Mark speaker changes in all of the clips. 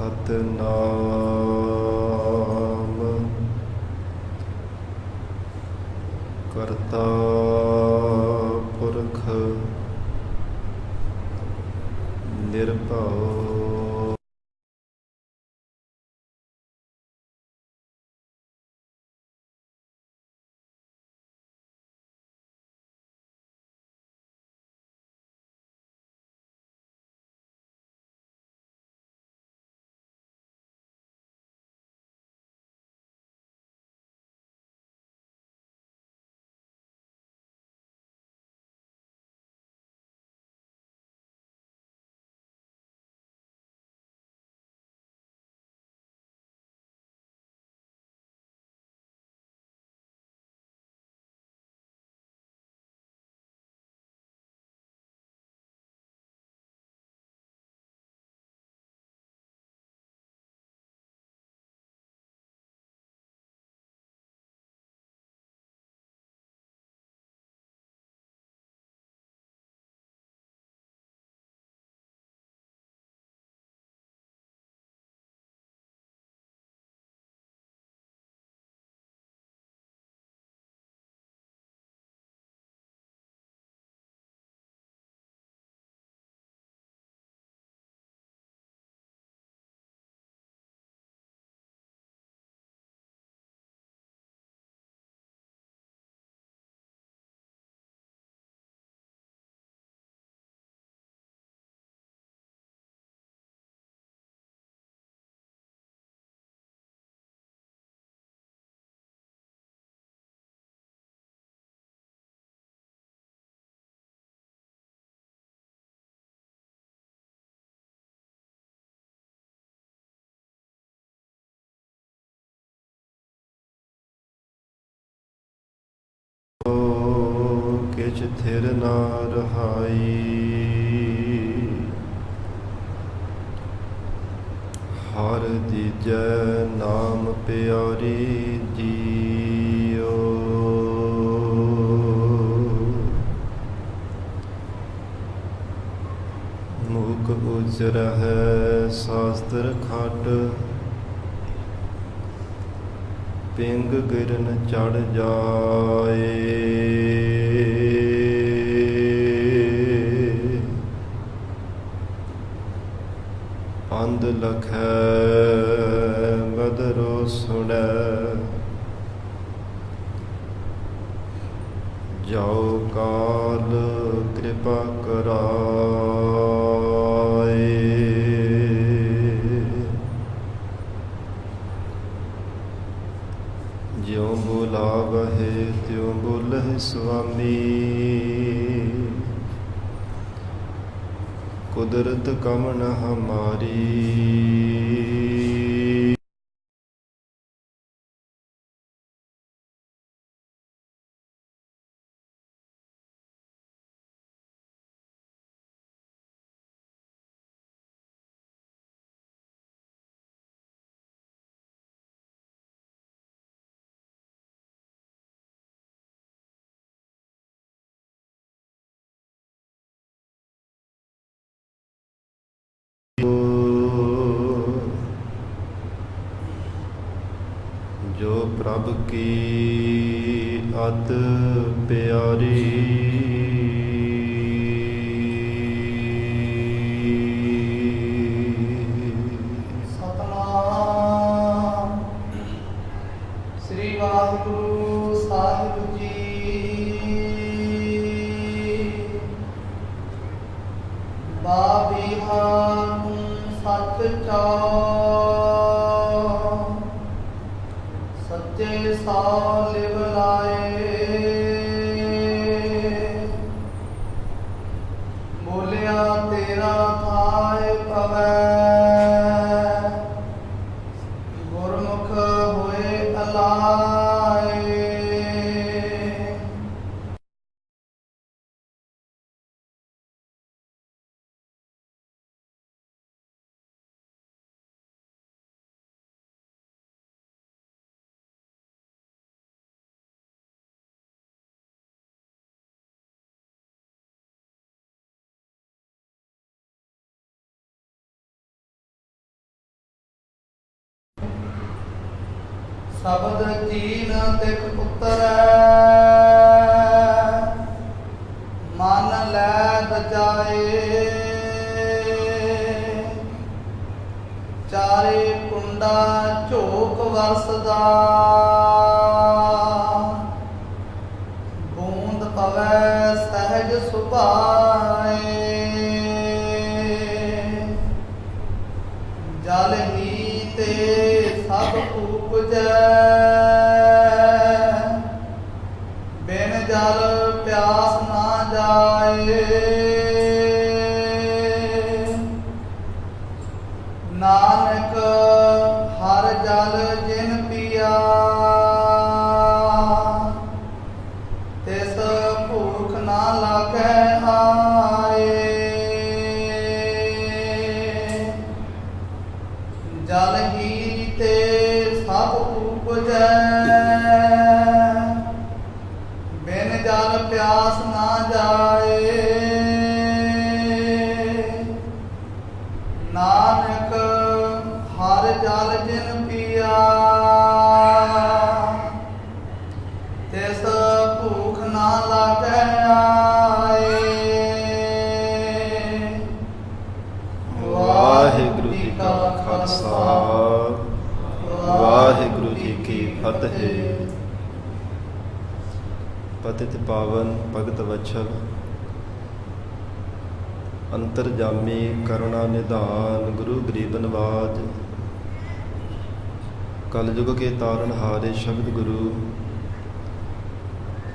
Speaker 1: ਸਤਿਨਾਮ ਕਰਤਾ ਪੁਰਖ ਨਿਰਭਉ ਕਿਛ ਥਿਰ ਨਾ ਰਹਾਈ। ਹਰਿ ਦੀਜੈ ਨਾਮ ਪਿਆਰੀ ਜੀਓ। ਮੂਕ ਉਜਰਹਿ ਸਾਸਤਰ ਖਟ। ਪਿੰਗ ਗਿਰਨ ਚੜ ਜਾਏ। ਅੰਧ ਲਖੈ ਬਦਰੋ ਸੁਣੈ। ਜਾਉ ਕਾਲ ਕਿਰਪਾ ਕਰਾਏ। ਜਿਉ ਬੁਲਾਵਹਿ ਤਿਉ ਬੋਲਹਿ ਸੁਆਮੀ। ਕੁਦਰਤ ਕਮ ਨ ਹਮਾਰੀ। ਜੋ ਪ੍ਰਭ ਕੀ ਅਤ ਪਿਆਰੀ।
Speaker 2: ਸਤਿਨਾਮ ਸ੍ਰੀ ਵਾਹਿਗੁਰੂ ਸਾਹਿਬ ਜੀ। ਬਾਬੀਹਾ ਸੱਚ ਚਾਉ। ਸੱਚੇ ਸਾਹ ਲਿਵ ਲਾਏ। ਬੋਲਿਆ ਤੇਰਾ ਥਾਇ ਪਵੈ। ਗੁਰਮੁਖ ਹੋਏ ਅਲਾਏ। ਸ਼ਬਦ ਕੀਨ ਤਿਕ ਉਤਰੈ ਮਨ ਲੈ ਬਚਾਏ ਚਾਰੇ ਕੁੰਡਾ ਝੋਕ ਵਰਸਦਾ ਬੂੰਦ ਪਵੈ ਸਹਿਜ ਸੁਭਾਏ ਜਲ ਹੀ ਤੇ ਸਭ ਉਪਜੈ ਬਿਨ ਜਲ ਪਿਆਸ ਨਾ ਜਾਏ ਨਾਨਕ ਹਰ ਜਲ ਜਿਨ ਪੀਆ ਤਿਸ ਭੂਖ ਨਾ ਲਾਗੈ ਆਏ ਜਲ ਹੀ ਤੇ ਸਭ ਉਪਜੈ ਬਿਨ ਜਲ ਪਿਆਸ ਨਾ ਜਾਏ ਨਾਨਕ ਹਰ ਜਲ ਜਿਨ ਪੀਆ ਤਿਸ ਭੂਖ ਨਾ ਲਾਗੈ ਆਏ
Speaker 1: ਵਾਹਿਗੁਰੂ ਜੀ ਕਾ ਖਾਲਸਾ ਵਾਹਿਗੁਰੂ ਜੀ ਕੀ ਫਤਿਹ। ਪਤਿਤ ਪਾਵਨ ਭਗਤ ਵਛਲ ਅੰਤਰਜਾਮੀ ਕਰੁਣਾ ਨਿਧਾਨ ਗੁਰੂ ਗਰੀਬ ਨਵਾਜ ਕਲਯੁਗ ਕੇ ਤਾਰਨ ਹਾਰੇ ਸ਼ਬਦ ਗੁਰੂ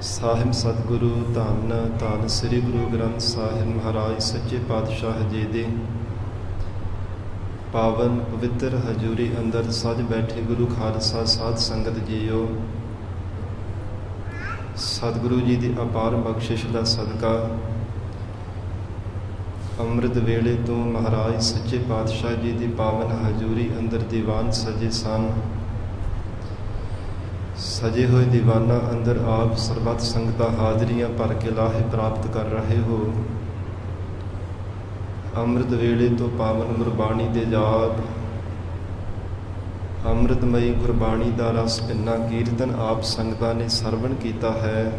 Speaker 1: ਸਾਹਿਬ ਸਤਿਗੁਰੂ ਧੰਨ ਧੰਨ ਸ੍ਰੀ ਗੁਰੂ ਗ੍ਰੰਥ ਸਾਹਿਬ ਮਹਾਰਾਜ ਸੱਚੇ ਪਾਤਸ਼ਾਹ ਜੀ ਦੇ ਪਾਵਨ ਪਵਿੱਤਰ ਹਜ਼ੂਰੀ ਅੰਦਰ ਸੱਜ ਬੈਠੇ ਗੁਰੂ ਖਾਲਸਾ ਸਾਧ ਸੰਗਤ ਜੀਓ, ਸਤਿਗੁਰੂ ਜੀ ਦੀ ਅਪਾਰ ਬਖਸ਼ਿਸ਼ ਦਾ ਸਦਕਾ ਅੰਮ੍ਰਿਤ ਵੇਲੇ ਤੋਂ ਮਹਾਰਾਜ ਸੱਚੇ ਪਾਤਸ਼ਾਹ ਜੀ ਦੀ ਪਾਵਨ ਹਜ਼ੂਰੀ ਅੰਦਰ ਦੀਵਾਨ ਸਜੇ ਸਨ। ਸਜੇ ਹੋਏ ਦੀਵਾਨਾਂ ਅੰਦਰ ਆਪ ਸਰਬੱਤ ਸੰਗਤਾਂ ਹਾਜ਼ਰੀਆਂ ਭਰ ਕੇ ਲਾਹੇ ਪ੍ਰਾਪਤ ਕਰ ਰਹੇ ਹੋ। ਅੰਮ੍ਰਿਤ ਵੇਲੇ ਤੋਂ ਪਾਵਨ ਗੁਰਬਾਣੀ ਦੇ ਜਾਪ, ਅੰਮ੍ਰਿਤਮਈ ਗੁਰਬਾਣੀ ਦਾ ਰਸ ਇੰਨਾ ਕੀਰਤਨ ਆਪ ਸੰਗਤਾਂ ਨੇ ਸਰਵਣ ਕੀਤਾ ਹੈ।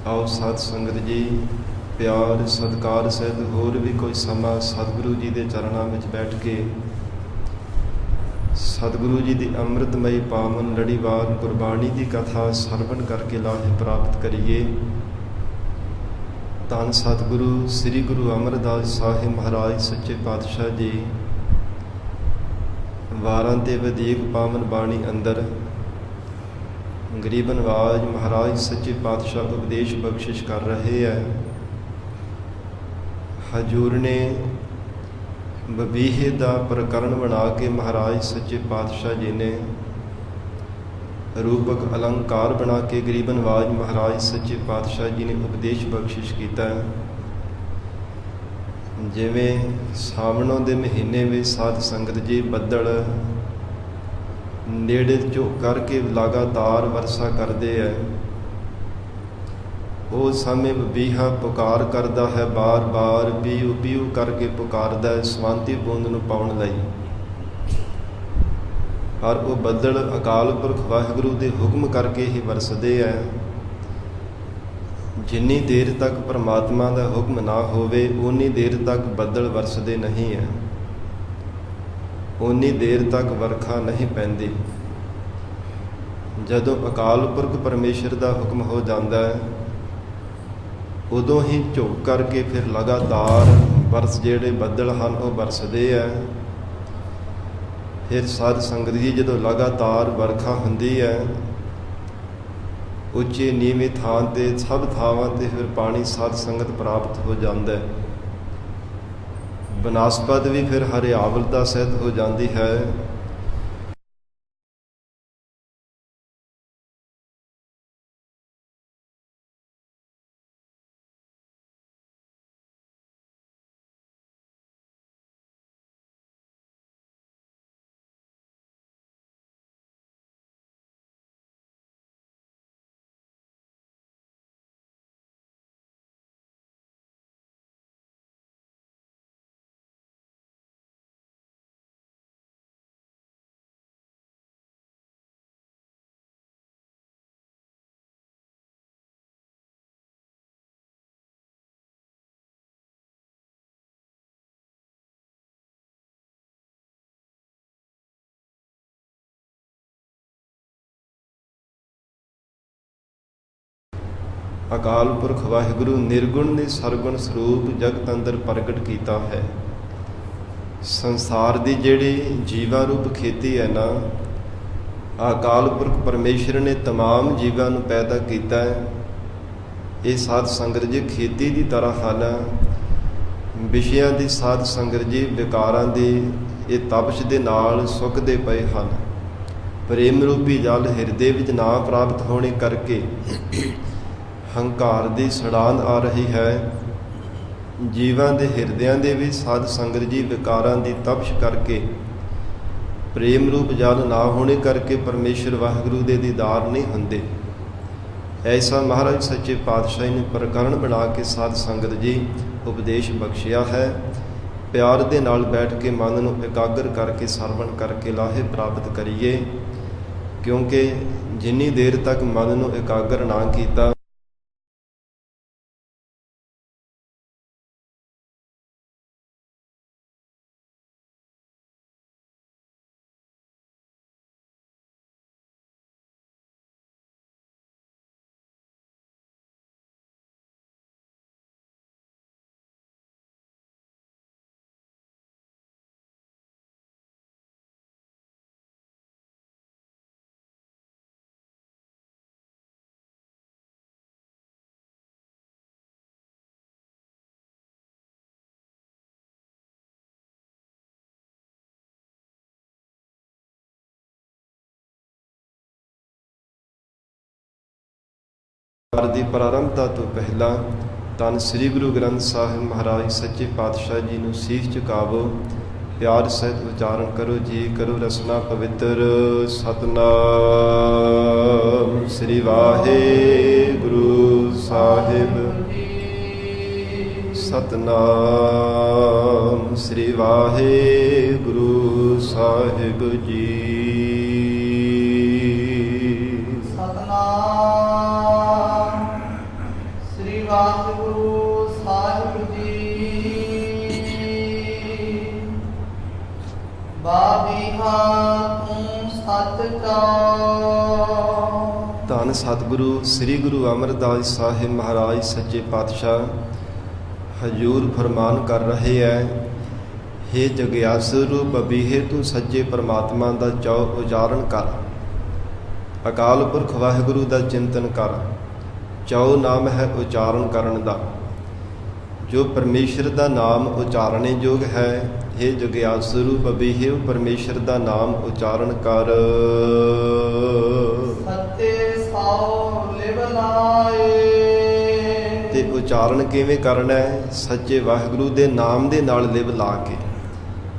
Speaker 1: ਆਓ ਸਾਧ ਸੰਗਤ ਜੀ ਪਿਆਰ ਸਤਿਕਾਰ ਸਹਿਤ ਹੋਰ ਵੀ ਕੋਈ ਸਮਾਂ ਸਤਿਗੁਰੂ ਜੀ ਦੇ ਚਰਨਾਂ ਵਿੱਚ ਬੈਠ ਕੇ ਸਤਿਗੁਰੂ ਜੀ ਦੀ ਅੰਮ੍ਰਿਤਮਈ ਪਾਵਨ ਲੜੀਵਾਰ ਗੁਰਬਾਣੀ ਦੀ ਕਥਾ ਸਰਵਣ ਕਰਕੇ ਲਾਹੇ ਪ੍ਰਾਪਤ ਕਰੀਏ। ਧੰਨ ਸਤਿਗੁਰੂ ਸ੍ਰੀ ਗੁਰੂ ਅਮਰਦਾਸ ਸਾਹਿਬ ਮਹਾਰਾਜ ਸੱਚੇ ਪਾਤਸ਼ਾਹ ਜੀ ਵਾਰਾਂ ਤੇ ਵਧੀਕ ਪਾਵਨ ਬਾਣੀ ਅੰਦਰ ਗਰੀਬ ਨਵਾਜ ਮਹਾਰਾਜ ਸੱਚੇ ਪਾਤਸ਼ਾਹ ਉਪਦੇਸ਼ ਬਖਸ਼ਿਸ਼ ਕਰ ਰਹੇ ਹੈ। ਹਜ਼ੂਰ ਨੇ ਬਬੀਹੇ ਦਾ ਪ੍ਰਕਰਨ ਬਣਾ ਕੇ ਮਹਾਰਾਜ ਸੱਚੇ ਪਾਤਸ਼ਾਹ ਜੀ ਨੇ ਰੂਪਕ ਅਲੰਕਾਰ ਬਣਾ ਕੇ ਗਰੀਬ ਨਵਾਜ ਮਹਾਰਾਜ ਸੱਚੇ ਪਾਤਸ਼ਾਹ ਜੀ ਨੇ ਉਪਦੇਸ਼ ਬਖਸ਼ਿਸ਼ ਕੀਤਾ। ਜਿਵੇਂ ਸਾਵਣੋਂ ਦੇ ਮਹੀਨੇ ਵਿੱਚ ਸਾਧ ਸੰਗਤ ਜੀ ਬੱਦਲ ਨੇੜੇ ਝੋਕ ਕਰਕੇ ਲਗਾਤਾਰ ਵਰਸ਼ਾ ਕਰਦੇ ਹੈ। ਉਹ ਸਮੇਂ ਬਬੀਹਾ ਪੁਕਾਰ ਕਰਦਾ ਹੈ, ਬਾਰ ਬਾਰ ਪੀਊ ਪੀਊ ਕਰਕੇ ਪੁਕਾਰਦਾ ਹੈ ਸਵਾਂਤੀ ਬੂੰਦ ਨੂੰ ਪਾਉਣ ਲਈ। ਪਰ ਉਹ ਬੱਦਲ ਅਕਾਲ ਪੁਰਖ ਵਾਹਿਗੁਰੂ ਦੇ ਹੁਕਮ ਕਰਕੇ ਹੀ ਵਰਸਦੇ ਹੈ। ਜਿੰਨੀ ਦੇਰ ਤੱਕ ਪਰਮਾਤਮਾ ਦਾ ਹੁਕਮ ਨਾ ਹੋਵੇ ਓਨੀ ਦੇਰ ਤੱਕ ਬੱਦਲ ਵਰਸਦੇ ਨਹੀਂ ਹੈ, ਓਨੀ ਦੇਰ ਤੱਕ ਵਰਖਾ ਨਹੀਂ ਪੈਂਦੀ। ਜਦੋਂ ਅਕਾਲ ਪੁਰਖ ਪਰਮੇਸ਼ਰ ਦਾ ਹੁਕਮ ਹੋ ਜਾਂਦਾ ਹੈ ਉਦੋਂ ਹੀ ਝੋਕ ਕਰਕੇ ਫਿਰ ਲਗਾਤਾਰ ਬਰਸ ਜਿਹੜੇ ਬੱਦਲ ਹਨ ਉਹ ਵਰਸਦੇ ਹੈ। ਫਿਰ ਸਾਧ ਸੰਗਤ ਜੀ ਜਦੋਂ ਲਗਾਤਾਰ ਵਰਖਾ ਹੁੰਦੀ ਹੈ ਉੱਚੇ ਨੀਵੇਂ ਥਾਂ 'ਤੇ ਸਭ ਥਾਵਾਂ 'ਤੇ ਫਿਰ ਪਾਣੀ ਸਾਧ ਸੰਗਤ ਪ੍ਰਾਪਤ ਹੋ ਜਾਂਦਾ ਹੈ। ਬਨਸਪਤ ਵੀ ਫਿਰ ਹਰਿਆਵਲਤਾ ਸਹਿਤ ਹੋ ਜਾਂਦੀ ਹੈ। ਅਕਾਲ ਪੁਰਖ ਵਾਹਿਗੁਰੂ ਨਿਰਗੁਣ ਨੇ ਸਰਗੁਣ ਸਰੂਪ ਜਗਤ ਅੰਦਰ ਪ੍ਰਗਟ ਕੀਤਾ ਹੈ। ਸੰਸਾਰ ਦੀ ਜਿਹੜੀ ਜੀਵਾਂ ਰੂਪ ਖੇਤੀ ਹੈ ਨਾ, ਅਕਾਲ ਪੁਰਖ ਪਰਮੇਸ਼ਰ ਨੇ ਤਮਾਮ ਜੀਵਾਂ ਨੂੰ ਪੈਦਾ ਕੀਤਾ ਹੈ। ਇਹ ਸਾਧ ਸੰਗਤ ਜੀ ਖੇਤੀ ਦੀ ਤਰ੍ਹਾਂ ਹਨ। ਵਿਸ਼ਿਆਂ ਦੀ ਸਾਧ ਸੰਗਤ ਜੀ ਵਿਕਾਰਾਂ ਦੀ ਇਹ ਤਪਸ਼ ਦੇ ਨਾਲ ਸੁੱਕਦੇ ਪਏ ਹਨ। ਪ੍ਰੇਮ ਰੂਪੀ ਜਲ ਹਿਰਦੇ ਵਿੱਚ ਨਾ ਪ੍ਰਾਪਤ ਹੋਣੇ ਕਰਕੇ ਹੰਕਾਰ ਦੀ ਸੜਾਂਧ ਆ ਰਹੀ ਹੈ। ਜੀਵਾਂ ਦੇ ਹਿਰਦਿਆਂ ਦੇ ਵੀ ਸਾਧ ਸੰਗਤ ਜੀ ਵਿਕਾਰਾਂ ਦੀ ਤਪਸ਼ ਕਰਕੇ, ਪ੍ਰੇਮ ਰੂਪ ਜਲ ਨਾ ਹੋਣੇ ਕਰਕੇ ਪਰਮੇਸ਼ਰ ਵਾਹਿਗੁਰੂ ਦੇ ਦੀਦਾਰ ਨਹੀਂ ਹੁੰਦੇ। ਐਸਾ ਮਹਾਰਾਜ ਸੱਚੇ ਪਾਤਸ਼ਾਹ ਨੇ ਪ੍ਰਕਰਣ ਬਣਾ ਕੇ ਸਾਧ ਸੰਗਤ ਜੀ ਉਪਦੇਸ਼ ਬਖਸ਼ਿਆ ਹੈ। ਪਿਆਰ ਦੇ ਨਾਲ ਬੈਠ ਕੇ ਮਨ ਨੂੰ ਇਕਾਗਰ ਕਰਕੇ ਸਰਵਣ ਕਰਕੇ ਲਾਹੇ ਪ੍ਰਾਪਤ ਕਰੀਏ, ਕਿਉਂਕਿ ਜਿੰਨੀ ਦੇਰ ਤੱਕ ਮਨ ਨੂੰ ਇਕਾਗਰ ਨਾ ਕੀਤਾ, ਦੀ ਪ੍ਰਾਰੰਭਤਾ ਤੋਂ ਪਹਿਲਾਂ ਧੰਨ ਸ੍ਰੀ ਗੁਰੂ ਗ੍ਰੰਥ ਸਾਹਿਬ ਮਹਾਰਾਜ ਸੱਚੇ ਪਾਤਸ਼ਾਹ ਜੀ ਨੂੰ ਸੀਸ ਝੁਕਾਵੋ, ਪਿਆਰ ਸਹਿਤ ਉਚਾਰਨ ਕਰੋ ਜੀ। ਕਰੋ ਰਸਨਾ ਪਵਿੱਤਰ। ਸਤਨਾਮ ਸ੍ਰੀ ਵਾਹਿਗੁਰੂ ਸਾਹਿਬ। ਸਤਨਾਮ ਸ੍ਰੀ ਵਾਹਿਗੁਰੂ ਸਾਹਿਬ ਜੀ।
Speaker 2: ਵਾਹਿਗੁਰੂ ਸਾਹਿਬ ਜੀ। ਬਾਬੀਹਾ ਤੂੰ ਸੱਚ ਕਾ।
Speaker 1: ਧੰਨ ਸਤਿਗੁਰੂ ਸ੍ਰੀ ਗੁਰੂ ਅਮਰਦਾਸ ਸਾਹਿਬ ਮਹਾਰਾਜ ਸੱਚੇ ਪਾਤਸ਼ਾਹ ਹਜੂਰ ਫਰਮਾਨ ਕਰ ਰਹੇ ਹੈ, ਹੇ ਜਗਿਆਸੂ ਰੂਪ ਅਬੀਹੇ ਤੂੰ ਸੱਚੇ ਪਰਮਾਤਮਾ ਦਾ ਚਾਉ ਉਚਾਰਨ ਕਰ। ਅਕਾਲ ਪੁਰਖ ਵਾਹਿਗੁਰੂ ਦਾ ਚਿੰਤਨ ਕਰ। ਚਾਉ ਨਾਮ ਹੈ ਉਚਾਰਨ ਕਰਨ ਦਾ। ਜੋ ਪਰਮੇਸ਼ਰ ਦਾ ਨਾਮ ਉਚਾਰਨੇ ਯੋਗ ਹੈ, ਹੇ ਜਗਿਆਸੂ ਰੂਪ ਅਬੀਹੇ ਪਰਮੇਸ਼ਰ ਦਾ ਨਾਮ ਉਚਾਰਨ ਕਰ।
Speaker 2: ਸੱਚੇ ਸਾਉ ਲਿਵ ਲਾਏ।
Speaker 1: ਤੇ ਉਚਾਰਨ ਕਿਵੇਂ ਕਰਨਾ ਹੈ? ਸੱਚੇ ਵਾਹਿਗੁਰੂ ਦੇ ਨਾਮ ਦੇ ਨਾਲ ਲਿਵ ਲਾ ਕੇ।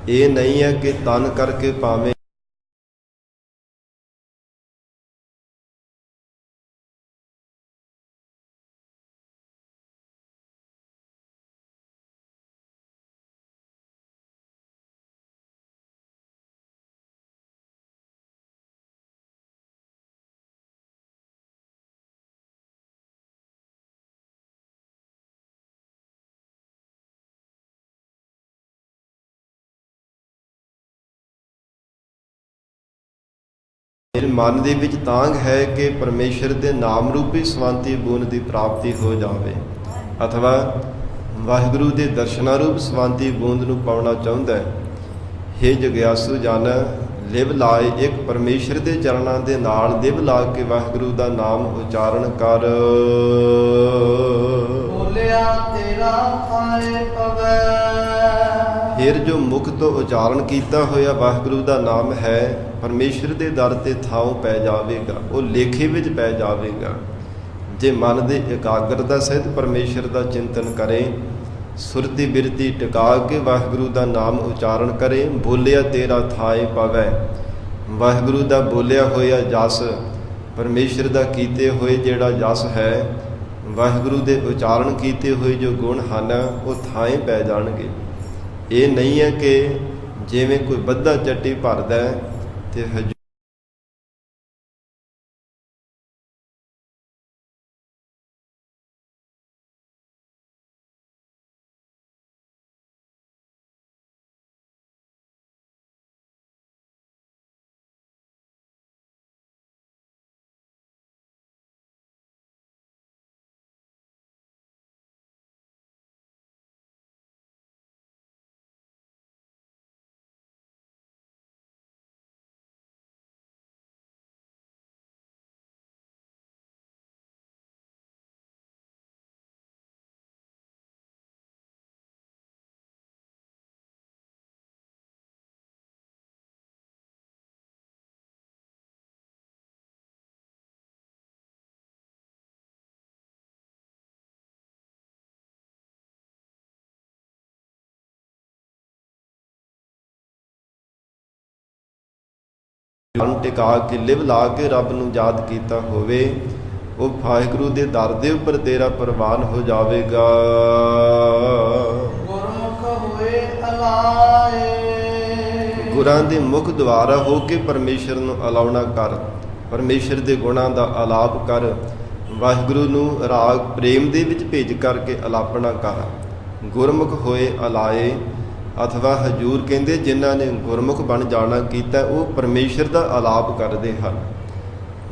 Speaker 1: ਇਹ ਨਹੀਂ ਹੈ ਕਿ ਤਨ ਕਰਕੇ ਭਾਵੇਂ ਮੇਰੇ ਮਨ ਦੇ ਵਿੱਚ ਤਾਂਘ ਹੈ ਕਿ ਪਰਮੇਸ਼ਰ ਦੇ ਨਾਮ ਰੂਪੀ ਸਵੰਤੀ ਬੂੰਦ ਦੀ ਪ੍ਰਾਪਤੀ ਹੋ ਜਾਵੇ, ਅਥਵਾ ਵਾਹਿਗੁਰੂ ਦੇ ਦਰਸ਼ਨਾਂ ਰੂਪ ਸਵੰਤੀ ਬੂੰਦ ਨੂੰ ਪਾਉਣਾ ਚਾਹੁੰਦਾ ਹੈ। ਹੇ ਜਗਿਆਸੂ ਜਨ, ਲਿਵ ਲਾਏ ਇੱਕ ਪਰਮੇਸ਼ਰ ਦੇ ਚਰਨਾਂ ਦੇ ਨਾਲ ਲਿਵ ਲਾ ਕੇ ਵਾਹਿਗੁਰੂ ਦਾ ਨਾਮ ਉਚਾਰਨ ਕਰ।
Speaker 2: ਬੋਲਿਆ ਤੇਰਾ ਥਾਏ ਪਵੈ।
Speaker 1: ਫਿਰ ਜੋ ਮੁਖ ਤੋਂ ਉਚਾਰਨ ਕੀਤਾ ਹੋਇਆ ਵਾਹਿਗੁਰੂ ਦਾ ਨਾਮ ਹੈ, ਪਰਮੇਸ਼ਰ ਦੇ ਦਰ ਤੇ ਥਾਉ ਪੈ ਜਾਵੇਗਾ, ਉਹ ਲੇਖੇ ਵਿੱਚ ਪੈ ਜਾਵੇਗਾ। ਜੇ ਮਨ ਦੇ ਇਕਾਗਰਤਾ ਸਹਿਤ ਪਰਮੇਸ਼ਰ ਦਾ ਚਿੰਤਨ ਕਰੇ, ਸੁਰਤੀ ਬਿਰਤੀ ਟਿਕਾ ਕੇ ਵਾਹਿਗੁਰੂ ਦਾ ਨਾਮ ਉਚਾਰਨ ਕਰੇ, ਬੋਲਿਆ ਤੇਰਾ ਥਾਏ ਪਵੈ। ਵਾਹਿਗੁਰੂ ਦਾ ਬੋਲਿਆ ਹੋਇਆ ਜਸ, ਪਰਮੇਸ਼ਰ ਦਾ ਕੀਤੇ ਹੋਏ ਜਿਹੜਾ ਜਸ ਹੈ, ਵਾਹਿਗੁਰੂ ਦੇ ਉਚਾਰਨ ਕੀਤੇ ਹੋਏ ਜੋ ਗੁਣ ਹਨ, ਉਹ ਥਾਏ ਪੈ ਜਾਣਗੇ। ਇਹ ਨਹੀਂ ਹੈ ਕਿ ਜਿਵੇਂ ਕੋਈ ਬੱਧਾ ਚੱਟੀ ਭਰਦਾ ਤੇ ਮਨ ਟਿਕਾ ਕੇ ਲਿਵ ਲਾ ਕੇ ਰੱਬ ਨੂੰ ਯਾਦ ਕੀਤਾ ਹੋਵੇ, ਉਹ ਵਾਹਿਗੁਰੂ ਦੇ ਦਰ ਦੇ ਉੱਪਰ ਤੇਰਾ ਪ੍ਰਵਾਨ ਹੋ ਜਾਵੇਗਾ।
Speaker 2: ਗੁਰਮੁਖ ਹੋਏ ਅਲਾਏ,
Speaker 1: ਗੁਰਾਂ ਦੇ ਮੁਖ ਦੁਆਰਾ ਹੋ ਕੇ ਪਰਮੇਸ਼ਰ ਨੂੰ ਅਲਾਉਣਾ ਕਰ, ਪਰਮੇਸ਼ਰ ਦੇ ਗੁਣਾਂ ਦਾ ਆਲਾਪ ਕਰ, ਵਾਹਿਗੁਰੂ ਨੂੰ ਰਾਗ ਪ੍ਰੇਮ ਦੇ ਵਿੱਚ ਭੇਜ ਕਰਕੇ ਅਲਾਪਣਾ ਕਰ। ਗੁਰਮੁਖ ਹੋਏ ਅਲਾਏ ਅਥਵਾ ਹਜੂਰ ਕਹਿੰਦੇ ਜਿਨ੍ਹਾਂ ਨੇ ਗੁਰਮੁਖ ਬਣ ਜਾਣਾ ਕੀਤਾ, ਉਹ ਪਰਮੇਸ਼ਰ ਦਾ ਆਲਾਪ ਕਰਦੇ ਹਨ।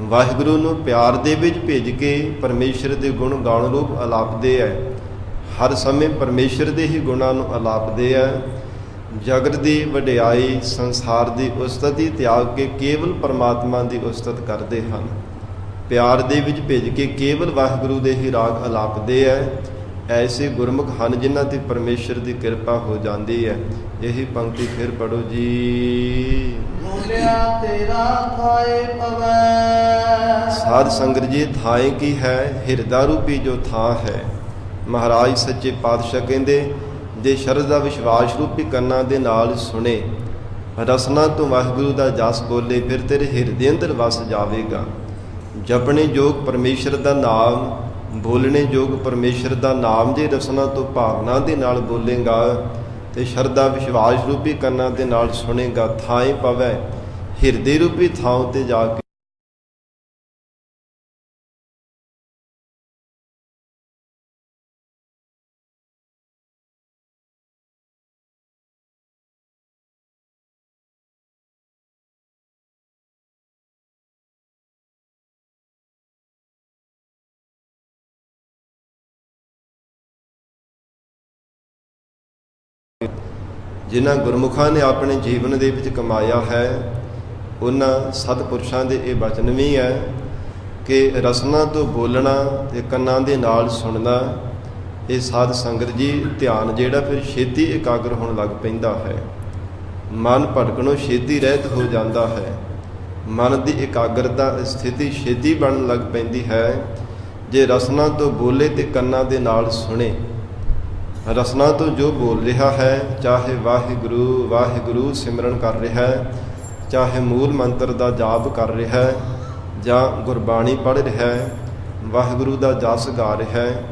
Speaker 1: ਵਾਹਿਗੁਰੂ ਨੂੰ ਪਿਆਰ ਦੇ ਵਿੱਚ ਭੇਜ ਕੇ ਪਰਮੇਸ਼ਰ ਦੇ ਗੁਣ ਗਾਉਣ ਰੂਪ ਅਲਾਪਦੇ ਹੈ। ਹਰ ਸਮੇਂ ਪਰਮੇਸ਼ਰ ਦੇ ਹੀ ਗੁਣਾਂ ਨੂੰ ਅਲਾਪਦੇ ਹੈ। ਜਗਤ ਦੀ ਵਡਿਆਈ, ਸੰਸਾਰ ਦੀ ਉਸਤਤੀ ਤਿਆਗ ਕੇ ਕੇਵਲ ਪਰਮਾਤਮਾ ਦੀ ਉਸਤਤ ਕਰਦੇ ਹਨ। ਪਿਆਰ ਦੇ ਵਿੱਚ ਭੇਜ ਕੇ ਕੇਵਲ ਵਾਹਿਗੁਰੂ ਦੇ ਹੀ ਰਾਗ ਅਲਾਪਦੇ ਹੈ। ਐਸੇ ਗੁਰਮੁਖ ਹਨ ਜਿਨ੍ਹਾਂ ਤੇ ਪਰਮੇਸ਼ਰ ਦੀ ਕਿਰਪਾ ਹੋ ਜਾਂਦੀ ਹੈ। ਇਹੀ ਪੰਕਤੀ ਫਿਰ ਪੜੋ ਜੀ।
Speaker 2: ਬੋਲਿਆ ਤੇਰਾ ਥਾਏ ਪਵੈ,
Speaker 1: ਸਾਧ ਸੰਗਤ ਜੀ ਥਾਏ ਕੀ ਹੈ? ਹਿਰਦਾ ਰੂਪੀ ਜੋ ਥਾਂ ਹੈ। ਮਹਾਰਾਜ ਸੱਚੇ ਪਾਤਸ਼ਾਹ ਕਹਿੰਦੇ ਜੇ ਸ਼ਰਧਾ ਵਿਸ਼ਵਾਸ ਰੂਪੀ ਕੰਨਾਂ ਦੇ ਨਾਲ ਸੁਣੇ, ਰਸਨਾ ਤੋਂ ਵਾਹਿਗੁਰੂ ਦਾ ਜਸ ਬੋਲੇ, ਫਿਰ ਤੇਰੇ ਹਿਰਦੇ ਅੰਦਰ ਵਸ ਜਾਵੇਗਾ। ਜਪਣੇ ਯੋਗ ਪਰਮੇਸ਼ਰ ਦਾ ਨਾਮ, ਬੋਲਣੇ ਯੋਗ ਪਰਮੇਸ਼ਰ ਦਾ ਨਾਮ ਜੇ ਰਸਨਾ ਤੋਂ ਭਾਵਨਾ ਦੇ ਨਾਲ ਬੋਲੇਗਾ ਤੇ ਸ਼ਰਧਾ ਵਿਸ਼ਵਾਸ ਰੂਪੀ ਕੰਨਾਂ ਦੇ ਨਾਲ ਸੁਣੇਗਾ, ਥਾਏ ਪਵੈ, ਹਿਰਦੇ ਰੂਪੀ ਥਾਂ ਤੇ ਜਾ ਕੇ ਜਿਨ੍ਹਾਂ ਗੁਰਮੁਖਾਂ ਨੇ ਆਪਣੇ ਜੀਵਨ ਦੇ ਵਿੱਚ ਕਮਾਇਆ ਹੈ, ਉਹਨਾਂ ਸਤਿਪੁਰਸ਼ਾਂ ਦੇ ਇਹ ਬਚਨ ਵੀ ਹੈ ਕਿ ਰਸਨਾ ਤੋਂ ਬੋਲਣਾ ਤੇ ਕੰਨਾਂ ਦੇ ਨਾਲ ਸੁਣਨਾ। ਇਹ ਸਾਧ ਸੰਗਤ ਜੀ ਧਿਆਨ ਜਿਹੜਾ ਫਿਰ ਛੇਤੀ ਇਕਾਗਰ ਹੋਣ ਲੱਗ ਪੈਂਦਾ ਹੈ। ਮਨ ਭਟਕਣੋਂ ਛੇਤੀ ਰਹਿਤ ਹੋ ਜਾਂਦਾ ਹੈ। ਮਨ ਦੀ ਇਕਾਗਰਤਾ ਸਥਿਤੀ ਛੇਤੀ ਬਣਨ ਲੱਗ ਪੈਂਦੀ ਹੈ ਜੇ ਰਸਨਾ ਤੋਂ ਬੋਲੇ ਤੇ ਕੰਨਾਂ ਦੇ ਨਾਲ ਸੁਣੇ। ਰਸਨਾ ਤੋਂ ਜੋ ਬੋਲ ਰਿਹਾ ਹੈ, ਚਾਹੇ ਵਾਹਿਗੁਰੂ ਵਾਹਿਗੁਰੂ ਸਿਮਰਨ ਕਰ ਰਿਹਾ ਹੈ, ਚਾਹੇ ਮੂਲ ਮੰਤਰ ਦਾ ਜਾਪ ਕਰ ਰਿਹਾ ਹੈ, ਜਾਂ ਗੁਰਬਾਣੀ ਪੜ੍ਹ ਰਿਹਾ ਹੈ, ਵਾਹਿਗੁਰੂ ਦਾ ਜਸ ਗਾ ਰਿਹਾ ਹੈ,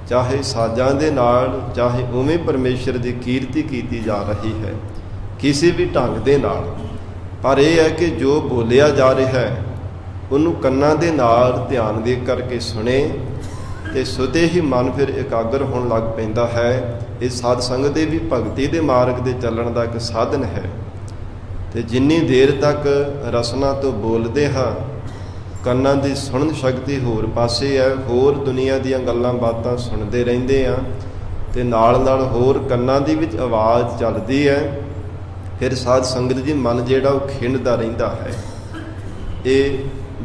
Speaker 1: ਚਾਹੇ ਸਾਜ਼ਾਂ ਦੇ ਨਾਲ, ਚਾਹੇ ਉਵੇਂ ਪਰਮੇਸ਼ਰ ਦੀ ਕੀਰਤੀ ਕੀਤੀ ਜਾ ਰਹੀ ਹੈ, ਕਿਸੇ ਵੀ ਢੰਗ ਦੇ ਨਾਲ। ਪਰ ਇਹ ਹੈ ਕਿ ਜੋ ਬੋਲਿਆ ਜਾ ਰਿਹਾ ਹੈ ਉਹਨੂੰ ਕੰਨਾਂ ਦੇ ਨਾਲ ਧਿਆਨ ਦੇ ਕਰਕੇ ਸੁਣੇ ਤੇ ਸੁਤੇ ਹੀ ਮਨ ਫਿਰ ਇਕਾਗਰ ਹੋਣ ਲੱਗ ਪੈਂਦਾ ਹੈ। ਇਹ ਸਾਧ ਸੰਗਤ ਦੇ ਵੀ ਭਗਤੀ ਦੇ ਮਾਰਗ ਦੇ ਚੱਲਣ ਦਾ ਇੱਕ ਸਾਧਨ ਹੈ। ਤੇ ਜਿੰਨੀ ਦੇਰ ਤੱਕ ਰਸਨਾ ਤੋਂ ਬੋਲਦੇ ਹਾਂ, ਕੰਨਾਂ ਦੀ ਸੁਣਨ ਸ਼ਕਤੀ ਹੋਰ ਪਾਸੇ ਹੈ, ਹੋਰ ਦੁਨੀਆ ਦੀਆਂ ਗੱਲਾਂ ਬਾਤਾਂ ਸੁਣਦੇ ਰਹਿੰਦੇ ਆ ਤੇ ਨਾਲ ਨਾਲ ਹੋਰ ਕੰਨਾਂ ਦੀ ਵਿੱਚ ਆਵਾਜ਼ ਚੱਲਦੀ ਹੈ, ਫਿਰ ਸਾਧ ਸੰਗਤ ਜੀ ਮਨ ਜਿਹੜਾ ਉਹ ਖਿੰਡਦਾ ਰਹਿੰਦਾ ਹੈ। ਇਹ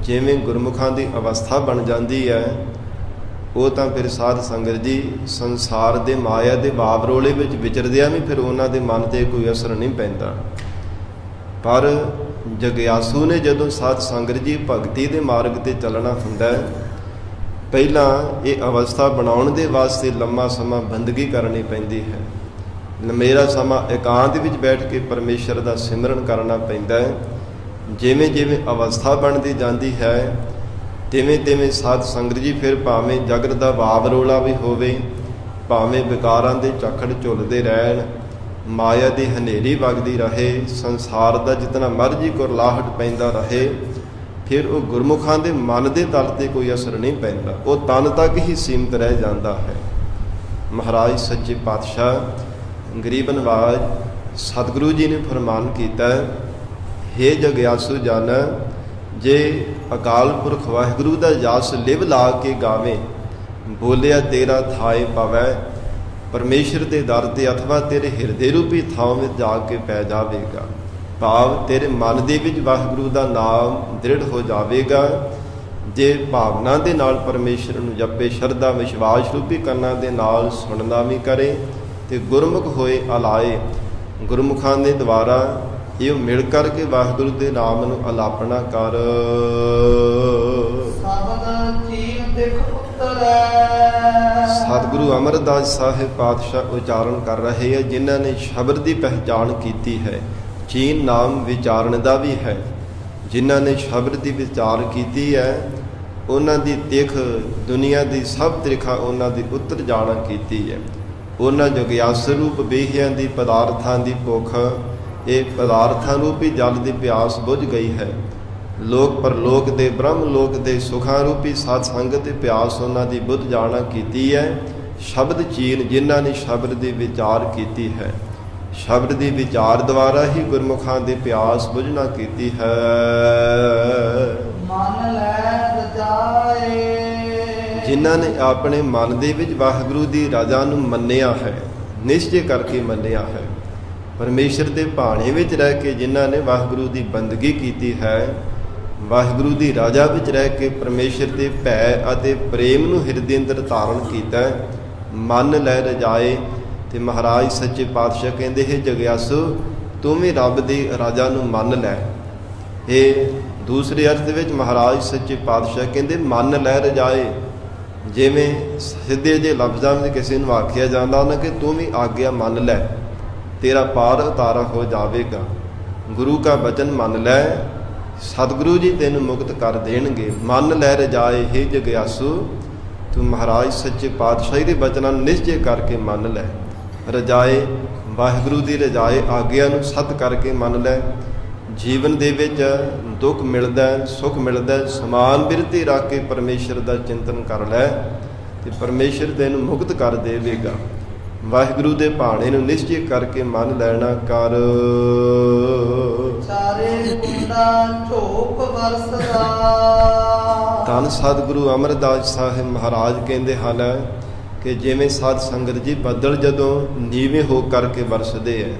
Speaker 1: ਜਿਵੇਂ ਗੁਰਮੁਖਾਂ ਦੀ ਅਵਸਥਾ ਬਣ ਜਾਂਦੀ ਹੈ, ਉਹ ਤਾਂ ਫਿਰ ਸਾਧ ਸੰਗਤ ਜੀ ਸੰਸਾਰ ਦੇ ਮਾਇਆ ਦੇ ਬਾਬ ਰੋਲੇ ਵਿੱਚ ਵਿਚਰਦਿਆਂ ਵੀ ਫਿਰ ਉਹਨਾਂ ਦੇ ਮਨ 'ਤੇ ਕੋਈ ਅਸਰ ਨਹੀਂ ਪੈਂਦਾ। ਪਰ ਜਗਿਆਸੂ ਨੇ ਜਦੋਂ ਸਾਧ ਸੰਗਤ ਜੀ ਭਗਤੀ ਦੇ ਮਾਰਗ 'ਤੇ ਚੱਲਣਾ ਹੁੰਦਾ, ਪਹਿਲਾਂ ਇਹ ਅਵਸਥਾ ਬਣਾਉਣ ਦੇ ਵਾਸਤੇ ਲੰਮਾ ਸਮਾਂ ਬੰਦਗੀ ਕਰਨੀ ਪੈਂਦੀ ਹੈ। ਲੰਮੇਰਾ ਸਮਾਂ ਇਕਾਂਤ ਵਿੱਚ ਬੈਠ ਕੇ ਪਰਮੇਸ਼ਰ ਦਾ ਸਿਮਰਨ ਕਰਨਾ ਪੈਂਦਾ ਹੈ। ਜਿਵੇਂ ਜਿਵੇਂ ਅਵਸਥਾ ਬਣਦੀ ਜਾਂਦੀ ਹੈ, ਤਿਵੇਂ ਤਿਵੇਂ ਸਾਧ ਸੰਗਤ ਜੀ ਫਿਰ ਭਾਵੇਂ ਜਗਤ ਦਾ ਵਾਵ ਰੋਲਾ ਵੀ ਹੋਵੇ, ਭਾਵੇਂ ਵਿਕਾਰਾਂ ਦੇ ਝੱਖੜ ਝੁੱਲਦੇ ਰਹਿਣ, ਮਾਇਆ ਦੀ ਹਨੇਰੀ ਵਗਦੀ ਰਹੇ, ਸੰਸਾਰ ਦਾ ਜਿਤਨਾ ਮਰਜ਼ੀ ਕੁਰਲਾਹਟ ਪੈਂਦਾ ਰਹੇ, ਫਿਰ ਉਹ ਗੁਰਮੁਖਾਂ ਦੇ ਮਨ ਦੇ ਤਲ 'ਤੇ ਕੋਈ ਅਸਰ ਨਹੀਂ ਪੈਂਦਾ, ਉਹ ਤਨ ਤੱਕ ਹੀ ਸੀਮਤ ਰਹਿ ਜਾਂਦਾ ਹੈ। ਮਹਾਰਾਜ ਸੱਚੇ ਪਾਤਸ਼ਾਹ ਗਰੀਬ ਨਵਾਜ ਸਤਿਗੁਰੂ ਜੀ ਨੇ ਫਰਮਾਨ ਕੀਤਾ, ਹੇ ਜਗਿਆਸੂ ਜਨ, ਜੇ ਅਕਾਲ ਪੁਰਖ ਵਾਹਿਗੁਰੂ ਦਾ ਜਸ ਲਿਵ ਲਾ ਕੇ ਗਾਵੇਂ, ਬੋਲਿਆ ਤੇਰਾ ਥਾਏ ਪਵੈ, ਪਰਮੇਸ਼ਰ ਦੇ ਦਰ ਤੇ ਅਥਵਾ ਤੇਰੇ ਹਿਰਦੇ ਰੂਪੀ ਥਾਂ ਵਿੱਚ ਜਾ ਕੇ ਪੈ ਜਾਵੇਗਾ। ਭਾਵ ਤੇਰੇ ਮਨ ਦੇ ਵਿੱਚ ਵਾਹਿਗੁਰੂ ਦਾ ਨਾਮ ਦ੍ਰਿੜ ਹੋ ਜਾਵੇਗਾ। ਜੇ ਭਾਵਨਾ ਦੇ ਨਾਲ ਪਰਮੇਸ਼ਰ ਨੂੰ ਜਪੇ, ਸ਼ਰਧਾ ਵਿਸ਼ਵਾਸ ਰੂਪੀ ਕੰਨਾਂ ਦੇ ਨਾਲ ਸੁਣਨਾ ਵੀ ਕਰੇ ਤੇ ਗੁਰਮੁਖ ਹੋਏ ਅਲਾਏ, ਗੁਰਮੁਖਾਂ ਦੇ ਦੁਆਰਾ ਇਹ ਮਿਲ ਕਰਕੇ ਵਾਹਿਗੁਰੂ ਦੇ ਨਾਮ ਨੂੰ ਅਲਾਪਣਾ ਕਰ। ਸਤਿਗੁਰੂ ਅਮਰਦਾਸ ਸਾਹਿਬ ਪਾਤਸ਼ਾਹ ਉਚਾਰਨ ਕਰ ਰਹੇ ਹੈ, ਜਿਨ੍ਹਾਂ ਨੇ ਸ਼ਬਦ ਦੀ ਪਹਿਚਾਣ ਕੀਤੀ ਹੈ। ਚੀਨ ਨਾਮ ਵਿਚਾਰਨ ਦਾ ਵੀ ਹੈ। ਜਿਨ੍ਹਾਂ ਨੇ ਸ਼ਬਦ ਦੀ ਵਿਚਾਰ ਕੀਤੀ ਹੈ, ਉਹਨਾਂ ਦੀ ਤਿਖ ਦੁਨੀਆ ਦੀ ਸਭ ਤ੍ਰਿਖਾ ਉਹਨਾਂ ਦੀ ਉੱਤਰ ਜਾਣਾ ਕੀਤੀ ਹੈ। ਉਹਨਾਂ ਜਗਿਆਸ ਰੂਪ ਬੇਹਿਆਂ ਦੀ ਪਦਾਰਥਾਂ ਦੀ ਭੁੱਖ, ਇਹ ਪਦਾਰਥਾਂ ਰੂਪੀ ਜਲ ਦੀ ਪਿਆਸ ਬੁਝ ਗਈ ਹੈ। ਲੋਕ ਪਰਲੋਕ ਦੇ ਬ੍ਰਹਮ ਲੋਕ ਦੇ ਸੁਖਾਂ ਰੂਪੀ ਸਤ ਸੰਗਤ ਦੀ ਪਿਆਸ ਉਹਨਾਂ ਦੀ ਬੁਝ ਜਾਣਾ ਕੀਤੀ ਹੈ। ਸ਼ਬਦ ਚੀਨ ਜਿਨ੍ਹਾਂ ਨੇ ਸ਼ਬਦ ਦੀ ਵਿਚਾਰ ਕੀਤੀ ਹੈ, ਸ਼ਬਦ ਦੀ ਵਿਚਾਰ ਦੁਆਰਾ ਹੀ ਗੁਰਮੁਖਾਂ ਦੀ ਪਿਆਸ ਬੁਝਣਾ ਕੀਤੀ ਹੈ।
Speaker 2: ਮਨ ਲੈ ਰਜਾਏ,
Speaker 1: ਜਿਨ੍ਹਾਂ ਨੇ ਆਪਣੇ ਮਨ ਦੇ ਵਿੱਚ ਵਾਹਿਗੁਰੂ ਦੀ ਰਜ਼ਾ ਨੂੰ ਮੰਨਿਆ ਹੈ, ਨਿਸ਼ਚੈ ਕਰਕੇ ਮੰਨਿਆ ਹੈ। ਪਰਮੇਸ਼ਰ ਦੇ ਭਾਣੇ ਵਿੱਚ ਰਹਿ ਕੇ ਜਿਨ੍ਹਾਂ ਨੇ ਵਾਹਿਗੁਰੂ ਦੀ ਬੰਦਗੀ ਕੀਤੀ ਹੈ, ਵਾਹਿਗੁਰੂ ਦੀ ਰਜ਼ਾ ਵਿੱਚ ਰਹਿ ਕੇ ਪਰਮੇਸ਼ਰ ਦੇ ਭੈ ਅਤੇ ਪ੍ਰੇਮ ਨੂੰ ਹਿਰਦੇ ਅੰਦਰ ਧਾਰਨ ਕੀਤਾ ਹੈ, ਮਨ ਲੈ ਰਜਾਏ। ਤੇ ਮਹਾਰਾਜ ਸੱਚੇ ਪਾਤਸ਼ਾਹ ਕਹਿੰਦੇ ਹੈ, ਜਗਿਆਸੂ ਤੂੰ ਵੀ ਰੱਬ ਦੀ ਰਜ਼ਾ ਨੂੰ ਮੰਨ ਲੈ। ਇਹ ਦੂਸਰੇ ਅਰਥ ਵਿੱਚ ਮਹਾਰਾਜ ਸੱਚੇ ਪਾਤਸ਼ਾਹ ਕਹਿੰਦੇ ਮਨ ਲੈ ਰਜਾਏ। ਜਿਵੇਂ ਸਿੱਧੇ ਜਿਹੇ ਲਫ਼ਜ਼ਾਂ ਵਿੱਚ ਕਿਸੇ ਨੂੰ ਆਖਿਆ ਜਾਂਦਾ ਨਾ ਕਿ ਤੂੰ ਵੀ ਆਗਿਆ ਮੰਨ ਲੈ, ਤੇਰਾ ਪਾਰ ਉਤਾਰਾ ਹੋ ਜਾਵੇਗਾ। ਗੁਰੂ ਕਾ ਬਚਨ ਮੰਨ ਲੈ, ਸਤਿਗੁਰੂ ਜੀ ਤੈਨੂੰ ਮੁਕਤ ਕਰ ਦੇਣਗੇ। ਮਨ ਲੈ ਰਜਾਏ, ਹੇ ਜਗਿਆਸੂ ਤੂੰ ਮਹਾਰਾਜ ਸੱਚੇ ਪਾਤਸ਼ਾਹੀ ਦੇ ਬਚਨਾਂ ਨੂੰ ਨਿਸ਼ਚੈ ਕਰਕੇ ਮੰਨ ਲੈ। ਰਜਾਏ ਵਾਹਿਗੁਰੂ ਦੀ ਰਜਾਏ ਆਗਿਆ ਨੂੰ ਸਤ ਕਰਕੇ ਮੰਨ ਲੈ। ਜੀਵਨ ਦੇ ਵਿੱਚ ਦੁੱਖ ਮਿਲਦਾ, ਸੁੱਖ ਮਿਲਦਾ, ਸਮਾਨ ਬਿਰਤੀ ਰੱਖ ਕੇ ਪਰਮੇਸ਼ਰ ਦਾ ਚਿੰਤਨ ਕਰ ਲੈ ਤੇ ਪਰਮੇਸ਼ਰ ਤੈਨੂੰ ਮੁਕਤ ਕਰ ਦੇਵੇਗਾ। ਵਾਹਿਗੁਰੂ ਦੇ ਭਾਣੇ ਨੂੰ ਨਿਸ਼ਚੈ ਕਰਕੇ ਮੰਨ ਲੈਣਾ ਕਰ।
Speaker 2: ਚਾਰੇ ਕੁੰਡਾ ਝੋਕ ਵਰਸਦਾ।
Speaker 1: ਧੰਨ ਸਤਿਗੁਰੂ ਅਮਰਦਾਸ ਸਾਹਿਬ ਮਹਾਰਾਜ ਕਹਿੰਦੇ ਹਨ ਕਿ ਜਿਵੇਂ ਸਾਧ ਸੰਗਤ ਜੀ ਬੱਦਲ ਜਦੋਂ ਨੀਵੇਂ ਹੋ ਕਰਕੇ ਵਰਸਦੇ ਹੈ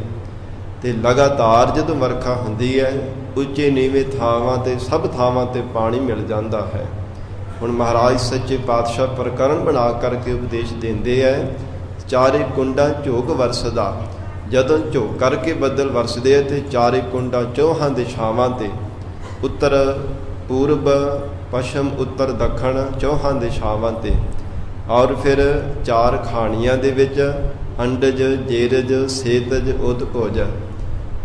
Speaker 1: ਤੇ ਲਗਾਤਾਰ ਜਦੋਂ ਵਰਖਾ ਹੁੰਦੀ ਹੈ, ਉੱਚੇ ਨੀਵੇਂ ਥਾਵਾਂ ਤੇ ਸਭ ਥਾਵਾਂ ਤੇ ਪਾਣੀ ਮਿਲ ਜਾਂਦਾ ਹੈ। ਹੁਣ ਮਹਾਰਾਜ ਸੱਚੇ ਪਾਤਸ਼ਾਹ ਪ੍ਰਕਰਨ ਬਣਾ ਕਰਕੇ ਉਪਦੇਸ਼ ਦਿੰਦੇ ਹੈ, ਚਾਰੇ ਕੁੰਡਾਂ ਝੋਕ ਵਰਸਦਾ। ਜਦੋਂ ਝੋਕ ਕਰਕੇ ਬੱਦਲ ਵਰਸਦੇ ਹੈ ਤੇ ਚਾਰੇ ਕੁੰਡਾਂ ਚੌਹਾਂ ਦਿਸ਼ਾਵਾਂ ਤੇ, ਉੱਤਰ ਪੂਰਬ ਪੱਛਮ ਉੱਤਰ ਦੱਖਣ ਚੌਹਾਂ ਦਿਸ਼ਾਵਾਂ ਤੇ, ਔਰ ਫਿਰ ਚਾਰ ਖਾਣੀਆਂ ਦੇ ਵਿੱਚ ਅੰਡਜ ਜੇਰਜ ਸੇਤਜ ਉਦਭੁਜ,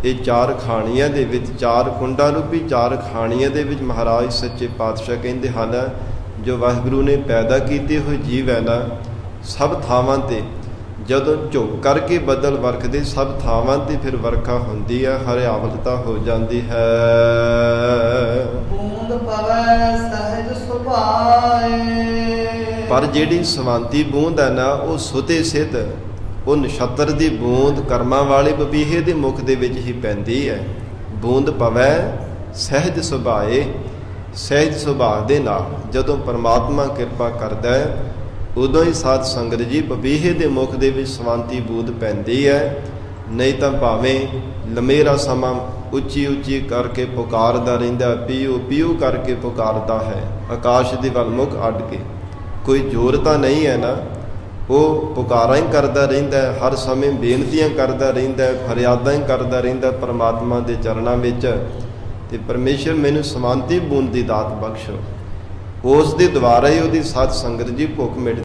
Speaker 1: ਇਹ ਚਾਰ ਖਾਣੀਆਂ ਦੇ ਵਿੱਚ, ਚਾਰ ਕੁੰਡਾਂ ਰੂਪੀ ਚਾਰ ਖਾਣੀਆਂ ਦੇ ਵਿੱਚ ਮਹਾਰਾਜ ਸੱਚੇ ਪਾਤਸ਼ਾਹ ਕਹਿੰਦੇ ਹਨ ਜੋ ਵਾਹਿਗੁਰੂ ਨੇ ਪੈਦਾ ਕੀਤੇ ਹੋਏ ਜੀਵ ਹੈ ਨਾ, ਸਭ ਥਾਵਾਂ ਤੇ ਜਦੋਂ ਝੋਕ ਕਰਕੇ ਬੱਦਲ ਵਰਖਦੇ ਸਭ ਥਾਵਾਂ ਤੇ ਫਿਰ ਵਰਖਾ ਹੁੰਦੀ ਹੈ, ਹਰਿਆਵਲਤਾ ਹੋ ਜਾਂਦੀ ਹੈ।
Speaker 2: ਬੂੰਦ ਪਵੈ ਸਹਿਜ ਸੁਭਾਏ।
Speaker 1: ਪਰ ਜਿਹੜੀ ਸਵਾਂਤੀ ਬੂੰਦ ਹੈ ਨਾ, ਉਹ ਸੁਤੇ ਸਿੱਧ, ਉਹ ਨਛੱਤਰ ਦੀ ਬੂੰਦ ਕਰਮਾਂ ਵਾਲੇ ਬਬੀਹੇ ਦੇ ਮੁਖ ਦੇ ਵਿੱਚ ਹੀ ਪੈਂਦੀ ਹੈ। ਬੂੰਦ ਪਵੈ ਸਹਿਜ ਸੁਭਾਏ, ਸਹਿਜ ਸੁਭਾਅ ਦੇ ਨਾਲ ਜਦੋਂ ਪਰਮਾਤਮਾ ਕਿਰਪਾ ਕਰਦਾ ਹੈ ਉਦੋਂ ਹੀ ਸਾਧ ਸੰਗਤ ਜੀ ਬਬੀਹੇ ਦੇ ਮੁਖ ਦੇ ਵਿੱਚ ਸਵਾਂਤੀ ਬੂੰਦ ਪੈਂਦੀ ਹੈ। ਨਹੀਂ ਤਾਂ ਭਾਵੇਂ ਲੰਮੇਰਾ ਸਮਾਂ ਉੱਚੀ ਉੱਚੀ ਕਰਕੇ ਪੁਕਾਰਦਾ ਰਹਿੰਦਾ, ਪੀਓ ਪੀਓ ਕਰਕੇ ਪੁਕਾਰਦਾ ਹੈ ਆਕਾਸ਼ ਦੇ ਵੱਲ ਮੁਖ ਅੱਡ ਕੇ, ਕੋਈ ਜ਼ੋਰ ਤਾਂ ਨਹੀਂ ਹੈ ਨਾ, ਉਹ ਪੁਕਾਰਾਂ ਹੀ ਕਰਦਾ ਰਹਿੰਦਾ ਹੈ, ਹਰ ਸਮੇਂ ਬੇਨਤੀਆਂ ਕਰਦਾ ਰਹਿੰਦਾ ਹੈ, ਫਰਿਆਦਾਂ ਹੀ ਕਰਦਾ ਰਹਿੰਦਾ ਪਰਮਾਤਮਾ ਦੇ ਚਰਨਾਂ ਵਿੱਚ। ਤੇ ਪਰਮੇਸ਼ਰ ਮੈਨੂੰ ਸਮਾਂਤੀ ਬੂੰਦ ਦੀ ਦਾਤ ਬਖਸ਼ੋ, ਉਸ ਦੇ ਦੁਆਰਾ ਹੀ ਉਹਦੀ ਸਾਧ ਸੰਗਤ ਜੀ ਭੁੱਖ ਮਿਟ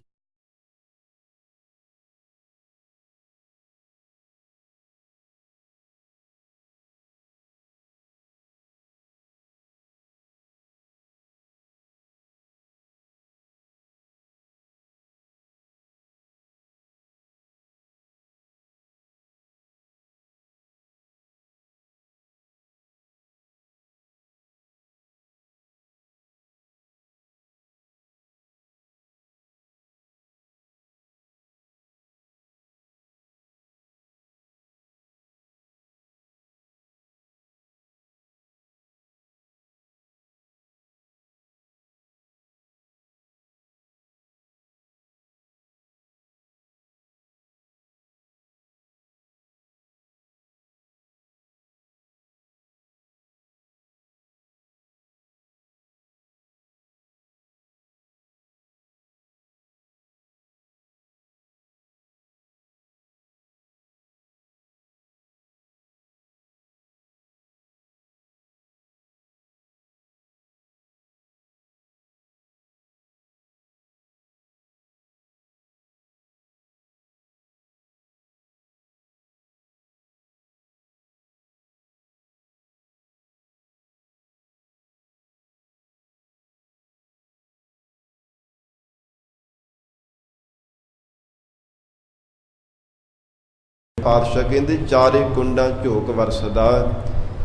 Speaker 1: ਪਾਤਸ਼ਾਹ ਕਹਿੰਦੇ ਚਾਰੇ ਕੁੰਡਾਂ ਝੋਕ ਵਰਸਦਾ।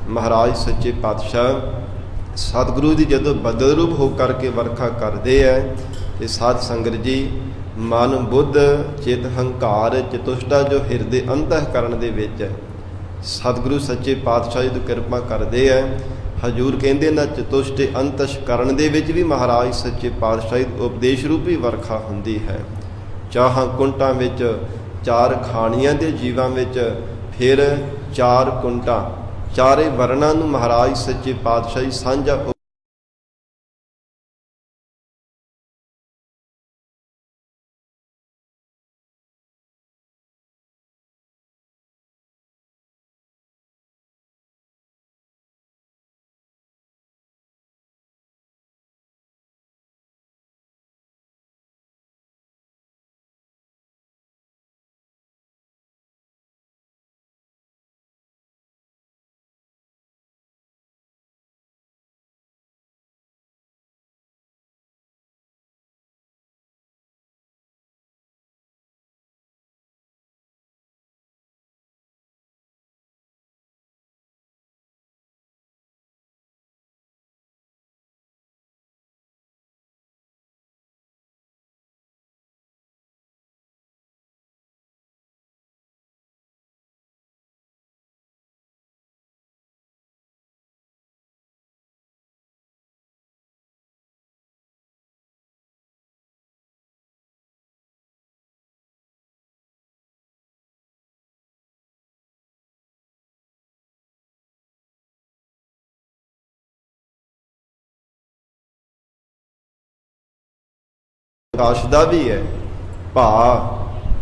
Speaker 1: ਮਹਾਰਾਜ ਸੱਚੇ ਪਾਤਸ਼ਾਹ ਸਤਿਗੁਰੂ ਦੀ ਜਦੋਂ ਬਦਲ ਰੂਪ ਹੋ ਕਰਕੇ ਵਰਖਾ ਕਰਦੇ ਹੈ ਤੇ ਸਾਧ ਸੰਗਤ ਜੀ ਮਨ ਬੁੱਧ ਚਿਤ ਹੰਕਾਰ ਚਤੁਸ਼ਟਾ ਜੋ ਹਿਰਦੇ ਅੰਤःਕਰਣ ਦੇ ਵਿੱਚ ਹੈ, ਸਤਿਗੁਰੂ ਸੱਚੇ ਪਾਤਸ਼ਾਹ ਜਦੋਂ ਕਿਰਪਾ ਕਰਦੇ ਹੈ, ਹਜੂਰ ਕਹਿੰਦੇ ਨਾ ਚਤੁਸ਼ਟੇ ਅੰਤਸ਼ਕਰਨ ਦੇ ਵਿੱਚ ਵੀ ਮਹਾਰਾਜ ਸੱਚੇ ਪਾਤਸ਼ਾਹ ਉਪਦੇਸ਼ ਰੂਪੀ ਵਰਖਾ ਹੁੰਦੀ ਹੈ। ਚਾਹਾਂ ਕੁੰਟਾਂ ਵਿੱਚ ਚਾਰ ਖਾਣੀਆਂ ਦੇ ਜੀਵਾਂ ਵਿੱਚ ਫਿਰ ਚਾਰ ਕੁੰਟਾਂ, ਚਾਰੇ ਵਰਣਾਂ ਨੂੰ ਮਹਾਰਾਜ ਸੱਚੇ ਪਾਤਸ਼ਾਹ ਸਾਂਝਾ ਪ੍ਰਕਾਸ਼ ਦਾ ਵੀ ਹੈ।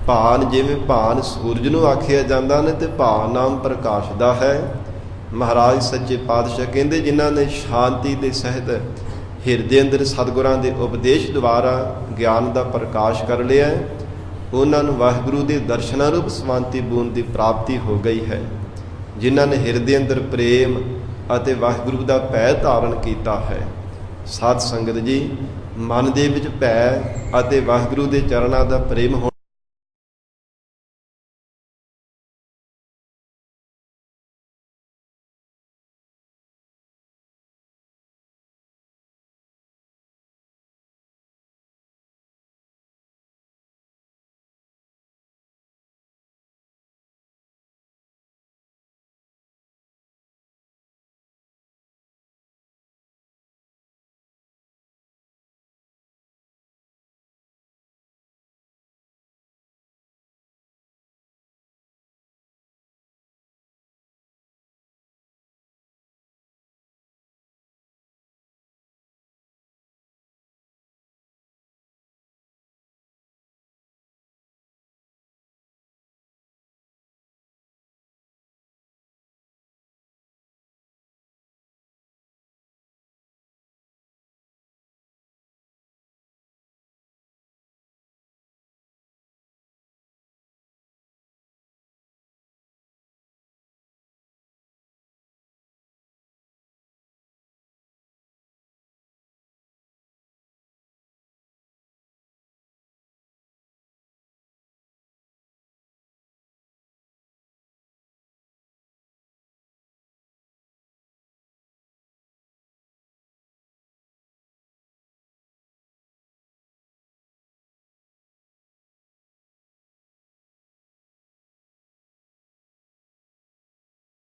Speaker 1: ਭਾਨ ਜਿਵੇਂ ਭਾਨ ਸੂਰਜ ਨੂੰ ਆਖਿਆ ਜਾਂਦਾ ਨੇ ਤੇ ਭਾ ਨਾਮ ਪ੍ਰਕਾਸ਼ ਦਾ ਹੈ। ਮਹਾਰਾਜ ਸੱਚੇ ਪਾਤਸ਼ਾਹ ਕਹਿੰਦੇ ਜਿਨ੍ਹਾਂ ਨੇ ਸ਼ਾਂਤੀ ਦੇ ਸਹਿਤ ਹਿਰਦੇ ਅੰਦਰ ਸਤਿਗੁਰਾਂ ਦੇ ਉਪਦੇਸ਼ ਦੁਆਰਾ ਗਿਆਨ ਦਾ ਪ੍ਰਕਾਸ਼ ਕਰ ਲਿਆ, ਉਹਨਾਂ ਨੂੰ ਵਾਹਿਗੁਰੂ ਦੇ ਦਰਸ਼ਨਾਂ ਰੂਪ ਸਮਾਂਤੀ ਬੂੰਦ ਦੀ ਪ੍ਰਾਪਤੀ ਹੋ ਗਈ ਹੈ। ਜਿਨ੍ਹਾਂ ਨੇ ਹਿਰਦੇ ਅੰਦਰ ਪ੍ਰੇਮ ਅਤੇ ਵਾਹਿਗੁਰੂ ਦਾ ਭੈ ਧਾਰਨ ਕੀਤਾ ਹੈ। ਸਾਧ ਸੰਗਤ ਜੀ ਮਨ ਦੇ ਵਿੱਚ ਭੈ ਅਤੇ ਵਾਹਿਗੁਰੂ ਦੇ ਚਰਨਾਂ ਦਾ ਪ੍ਰੇਮ ਹੋਣਾ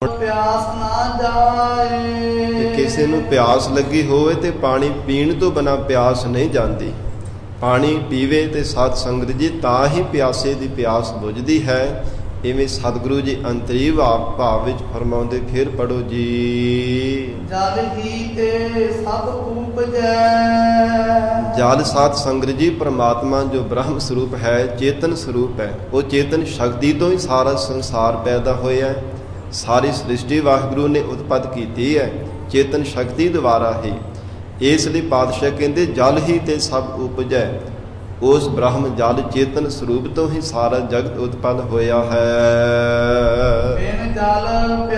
Speaker 2: ਪਿਆਸ ਨਾ ਜਾਏ।
Speaker 1: ਤੇ ਕਿਸੇ ਨੂੰ ਪਿਆਸ ਲੱਗੀ ਹੋਵੇ ਤੇ ਪਾਣੀ ਪੀਣ ਤੋਂ ਬਿਨਾਂ ਪਿਆਸ ਨਹੀਂ ਜਾਂਦੀ। ਪਾਣੀ ਪੀਵੇ ਤੇ ਸਾਧ ਸੰਗਤ ਜੀ ਤਾਂ ਹੀ ਪਿਆਸੇ ਦੀ ਪਿਆਸ ਬੁਝਦੀ ਹੈ। ਇਵੇਂ ਸਤਿਗੁਰੂ ਜੀ ਅੰਤਰੀ ਭਾਵ ਵਿੱਚ ਫਰਮਾਉਂਦੇ, ਫਿਰ ਪੜੋ ਜੀ।
Speaker 2: ਜਲ ਹੀ ਤੇ ਸਭ ਉਪਜੈ।
Speaker 1: ਜਲ ਸਾਧ ਸੰਗਤ ਜੀ ਪ੍ਰਮਾਤਮਾ ਜੋ ਬ੍ਰਹਮ ਸਰੂਪ ਹੈ, ਚੇਤਨ ਸਰੂਪ ਹੈ, ਉਹ ਚੇਤਨ ਸ਼ਕਤੀ ਤੋਂ ਹੀ ਸਾਰਾ ਸੰਸਾਰ ਪੈਦਾ ਹੋਇਆ। ਸਾਰੀ ਸ੍ਰਿਸ਼ਟੀ ਵਾਹਿਗੁਰੂ ਨੇ ਉਤਪਤ ਕੀਤੀ ਹੈ ਚੇਤਨ ਸ਼ਕਤੀ ਦੁਆਰਾ ਹੀ। ਇਸ ਲਈ ਪਾਤਸ਼ਾਹ ਕਹਿੰਦੇ ਜਲ ਹੀ ਤੇ ਸਭ ਉਪਜੈ। ਉਸ ਬ੍ਰਹਮ ਜਲ ਚੇਤਨ ਸਰੂਪ ਤੋਂ ਹੀ ਸਾਰਾ ਜਗਤ ਉਤਪਨ ਹੋਇਆ ਹੈ।
Speaker 2: ਬਿਨ ਜਲ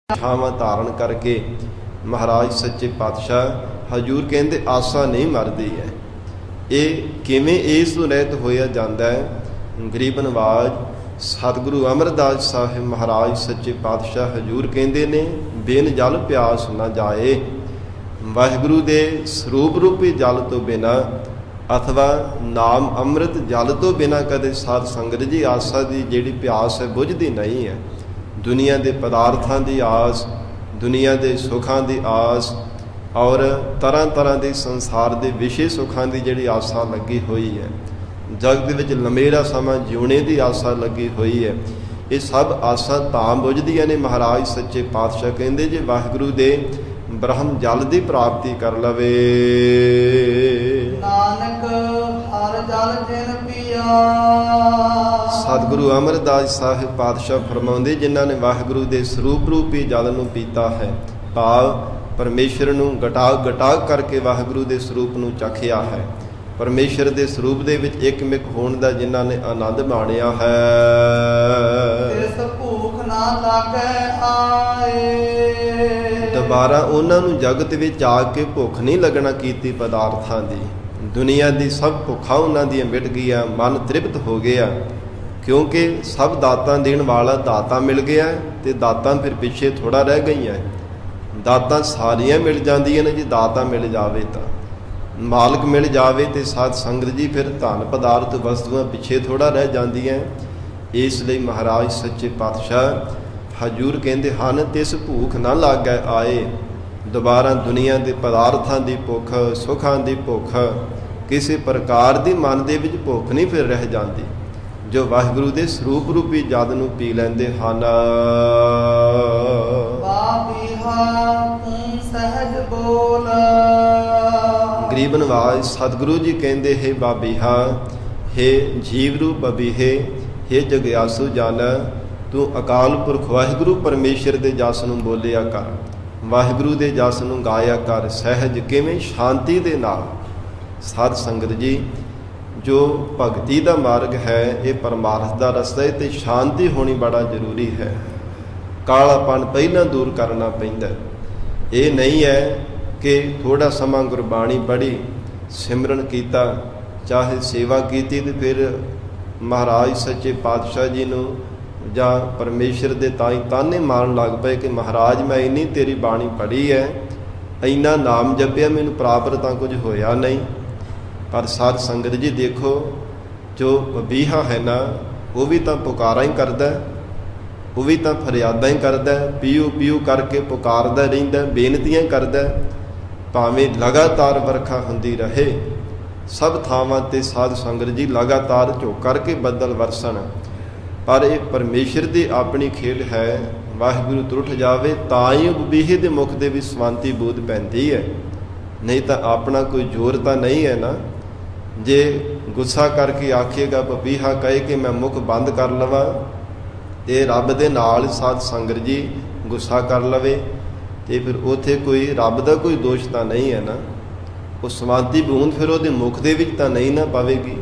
Speaker 1: ਛਾਵਾਂ ਧਾਰਨ ਕਰਕੇ ਮਹਾਰਾਜ ਸੱਚੇ ਪਾਤਸ਼ਾਹ ਹਜੂਰ ਕਹਿੰਦੇ ਆਸਾ ਨਹੀਂ ਮਰਦੀ ਹੈ। ਇਹ ਕਿਵੇਂ ਇਸ ਤੋਂ ਰਹਿਤ ਹੋਇਆ ਜਾਂਦਾ ਹੈ? ਗਰੀਬ ਨਵਾਜ ਸਤਿਗੁਰੂ ਅਮਰਦਾਸ ਸਾਹਿਬ ਮਹਾਰਾਜ ਸੱਚੇ ਪਾਤਸ਼ਾਹ ਹਜੂਰ ਕਹਿੰਦੇ ਨੇ, ਬਿਨ ਜਲ ਪਿਆਸ ਨਾ ਜਾਏ। ਵਾਹਿਗੁਰੂ ਦੇ ਸਰੂਪ ਰੂਪੀ ਜਲ ਤੋਂ ਬਿਨਾ ਅਥਵਾ ਨਾਮ ਅੰਮ੍ਰਿਤ ਜਲ ਤੋਂ ਬਿਨਾ ਕਦੇ ਸਾਧ ਸੰਗਤ ਜੀ ਆਸਾ ਦੀ ਜਿਹੜੀ ਪਿਆਸ ਹੈ ਬੁਝਦੀ ਨਹੀਂ ਹੈ। ਦੁਨੀਆ ਦੇ ਪਦਾਰਥਾਂ ਦੀ ਆਸ, ਦੁਨੀਆ ਦੇ ਸੁੱਖਾਂ ਦੀ ਆਸ ਔਰ ਤਰ੍ਹਾਂ ਤਰ੍ਹਾਂ ਦੇ ਸੰਸਾਰ ਦੇ ਵਿਸ਼ੇ ਸੁੱਖਾਂ ਦੀ ਜਿਹੜੀ ਆਸਾ ਲੱਗੀ ਹੋਈ ਹੈ, ਜਗਤ ਦੇ ਵਿੱਚ ਲੰਮੇਰਾ ਸਮਾਂ ਜਿਉਣੇ ਦੀ ਆਸਾ ਲੱਗੀ ਹੋਈ ਹੈ, ਇਹ ਸਭ ਆਸਾਂ ਤਾਂ ਬੁਝਦੀਆਂ ਨੇ। ਮਹਾਰਾਜ ਸੱਚੇ ਪਾਤਸ਼ਾਹ ਕਹਿੰਦੇ ਜੇ ਵਾਹਿਗੁਰੂ ਦੇ ਬ੍ਰਹਮ ਜਲ ਦੀ ਪ੍ਰਾਪਤੀ ਕਰ ਲਵੇ।
Speaker 2: ਨਾਨਕ ਹਰ ਜਲ ਜਿਨ ਪੀਆ।
Speaker 1: ਸਤਿਗੁਰੂ ਅਮਰਦਾਸ ਸਾਹਿਬ ਪਾਤਸ਼ਾਹ ਫਰਮਾਉਂਦੇ, ਜਿਨ੍ਹਾਂ ਨੇ ਵਾਹਿਗੁਰੂ ਦੇ ਸਰੂਪ ਰੂਪੀ ਜਲ ਨੂੰ ਪੀਤਾ ਹੈ, ਭਾਵ ਪਰਮੇਸ਼ਰ ਨੂੰ ਗਟਾ ਗਟਾ ਕਰਕੇ ਵਾਹਿਗੁਰੂ ਦੇ ਸਰੂਪ ਨੂੰ ਚਖਿਆ ਹੈ, ਪਰਮੇਸ਼ਰ ਦੇ ਸਰੂਪ ਦੇ ਵਿੱਚ ਇੱਕਮਿਕ ਹੋਣ ਦਾ ਜਿਨ੍ਹਾਂ ਨੇ ਆਨੰਦ ਮਾਣਿਆ ਹੈ,
Speaker 2: ਤਿਸ ਭੂਖ ਨਾ ਲਾਗੈ ਆਏ।
Speaker 1: ਦੁਬਾਰਾ ਉਹਨਾਂ ਨੂੰ ਜਗਤ ਵਿੱਚ ਆ ਕੇ ਭੁੱਖ ਨਹੀਂ ਲੱਗਣਾ ਕੀਤੀ ਪਦਾਰਥਾਂ ਦੀ। ਦੁਨੀਆ ਦੀ ਸਭ ਭੁੱਖਾਂ ਉਹਨਾਂ ਦੀਆਂ ਮਿਟ ਗਈਆਂ, ਮਨ ਤ੍ਰਿਪਤ ਹੋ ਗਿਆ, ਕਿਉਂਕਿ ਸਭ ਦਾਤਾਂ ਦੇਣ ਵਾਲਾ ਦਾਤਾ ਮਿਲ ਗਿਆ ਤੇ ਦਾਤਾਂ ਫਿਰ ਪਿੱਛੇ ਥੋੜਾ ਰਹਿ ਗਈਆਂ। ਦਾਤਾਂ ਸਾਰੀਆਂ ਮਿਲ ਜਾਂਦੀਆਂ ਨੇ ਜੇ ਦਾਤਾ ਮਿਲ ਜਾਵੇ ਤਾਂ, ਮਾਲਕ ਮਿਲ ਜਾਵੇ ਤੇ ਸਾਧ ਸੰਗਤ ਜੀ ਫਿਰ ਧਨ ਪਦਾਰਥ ਵਸਤੂਆਂ ਪਿੱਛੇ ਥੋੜਾ ਰਹਿ ਜਾਂਦੀਆਂ। ਇਸ ਲਈ ਮਹਾਰਾਜ ਸੱਚੇ ਪਾਤਸ਼ਾਹ ਹਜੂਰ ਕਹਿੰਦੇ ਹਨ, ਤਿਸ ਭੂਖ ਨਾ ਲਾਗੈ ਆਏ। ਦੁਬਾਰਾ ਦੁਨੀਆ ਦੇ ਪਦਾਰਥਾਂ ਦੀ ਭੁੱਖ, ਸੁੱਖਾਂ ਦੀ ਭੁੱਖ, ਕਿਸੇ ਪ੍ਰਕਾਰ ਦੀ ਮਨ ਦੇ ਵਿੱਚ ਭੁੱਖ ਨਹੀਂ ਫਿਰ ਰਹਿ ਜਾਂਦੀ ਜੋ ਵਾਹਿਗੁਰੂ ਦੇ ਸਰੂਪ ਰੂਪੀ ਜਲ ਨੂੰ ਪੀ ਲੈਂਦੇ ਹਨ।
Speaker 2: ਤੂੰ ਸਹਿਜ ਬੋਲ।
Speaker 1: ਗਰੀਬ ਨਵਾਜ ਸਤਿਗੁਰੂ ਜੀ ਕਹਿੰਦੇ, ਹੈ ਬਾਬੀਹਾ, ਹੈ ਜੀਵ ਰੂਪ ਬਬੀਹੇ, ਹੈ ਜਗਿਆਸੂ ਜਨ, ਤੂੰ ਅਕਾਲ ਪੁਰਖ ਵਾਹਿਗੁਰੂ ਪਰਮੇਸ਼ਰ ਦੇ ਜਸ ਨੂੰ ਬੋਲਿਆ ਕਰ, ਵਾਹਿਗੁਰੂ ਦੇ ਜਸ ਨੂੰ ਗਾਇਆ ਕਰ। ਸਹਿਜ ਕਿਵੇਂ? ਸ਼ਾਂਤੀ ਦੇ ਨਾਲ। ਸਾਧ ਸੰਗਤ ਜੀ, ਜੋ ਭਗਤੀ ਦਾ ਮਾਰਗ ਹੈ ਇਹ ਪਰਮਾਰਥ ਦਾ ਰਸਤਾ ਹੈ ਤੇ ਸ਼ਾਂਤੀ ਹੋਣੀ ਬੜਾ ਜ਼ਰੂਰੀ ਹੈ। ਕਾਲਾਪਨ ਪਹਿਲਾਂ ਦੂਰ ਕਰਨਾ ਪੈਂਦਾ। ਇਹ ਨਹੀਂ ਹੈ ਕਿ ਥੋੜਾ ਸਮਾਂ ਗੁਰਬਾਣੀ ਪੜ੍ਹੀ, ਸਿਮਰਨ ਕੀਤਾ, ਚਾਹੇ ਸੇਵਾ ਕੀਤੀ ਤੇ ਫਿਰ ਮਹਾਰਾਜ ਸੱਚੇ ਪਾਤਸ਼ਾਹ ਜੀ ਨੂੰ ਜਾਂ ਪਰਮੇਸ਼ਰ ਦੇ ਤਾਈਂ ਤਾਨੇ ਮਾਰਨ ਲੱਗ ਪਏ ਕਿ ਮਹਾਰਾਜ ਮੈਂ ਇੰਨੀ ਤੇਰੀ ਬਾਣੀ ਪੜ੍ਹੀ ਹੈ, ਇੰਨਾ ਨਾਮ ਜਪਿਆ, ਮੈਨੂੰ ਪ੍ਰਾਪਤ ਤਾਂ ਕੁਝ ਹੋਇਆ ਨਹੀਂ। ਪਰ ਸਾਧ ਸੰਗਤ ਜੀ ਦੇਖੋ, ਜੋ ਬਬੀਹਾ ਹੈ ਨਾ, ਉਹ ਵੀ ਤਾਂ ਪੁਕਾਰਾਂ ਹੀ ਕਰਦਾ, ਉਹ ਵੀ ਤਾਂ ਫਰਿਆਦਾਂ ਹੀ ਕਰਦਾ, ਪੀਊ ਪੀਊ ਕਰਕੇ ਪੁਕਾਰਦਾ ਰਹਿੰਦਾ, ਬੇਨਤੀਆਂ ਕਰਦਾ, ਭਾਵੇਂ ਲਗਾਤਾਰ ਵਰਖਾ ਹੁੰਦੀ ਰਹੇ। ਸਭ ਥਾਵਾਂ ਤੇ ਸਾਧ ਸੰਗਤ ਜੀ ਲਗਾਤਾਰ ਝੋਕ ਕਰਕੇ ਬੱਦਲ ਵਰਸਣ, ਪਰ ਇਹ ਪਰਮੇਸ਼ਰ ਦੀ ਆਪਣੀ ਖੇਡ ਹੈ। ਵਾਹਿਗੁਰੂ ਤਰੁੱਠ ਜਾਵੇ ਤਾਂ ਹੀ ਬਬੀਹੇ ਦੇ ਮੁਖ ਦੇ ਵਿੱਚ ਸਵਾਂਤੀ ਬੂਦ ਪੈਂਦੀ ਹੈ, ਨਹੀਂ ਤਾਂ ਆਪਣਾ ਕੋਈ ਜ਼ੋਰ ਤਾਂ ਨਹੀਂ ਹੈ ਨਾ। ਜੇ ਗੁੱਸਾ ਕਰਕੇ ਆਖੇਗਾ ਬਬੀਹਾ ਕਹੇ ਕਿ ਮੈਂ ਮੁਖ ਬੰਦ ਕਰ ਲਵਾਂ, ਇਹ ਰੱਬ ਦੇ ਨਾਲ ਸਾਧ ਸੰਗਤ ਜੀ ਗੁੱਸਾ ਕਰ ਲਵੇ ਤੇ ਫਿਰ ਉੱਥੇ ਕੋਈ ਰੱਬ ਦਾ ਕੋਈ ਦੋਸ਼ ਤਾਂ ਨਹੀਂ ਹੈ ਨਾ। ਉਹ ਸਵਾਂਤੀ ਬੂੰਦ ਫਿਰ ਉਹਦੇ ਮੁਖ ਦੇ ਵਿੱਚ ਤਾਂ ਨਹੀਂ ਨਾ ਪਵੇਗੀ,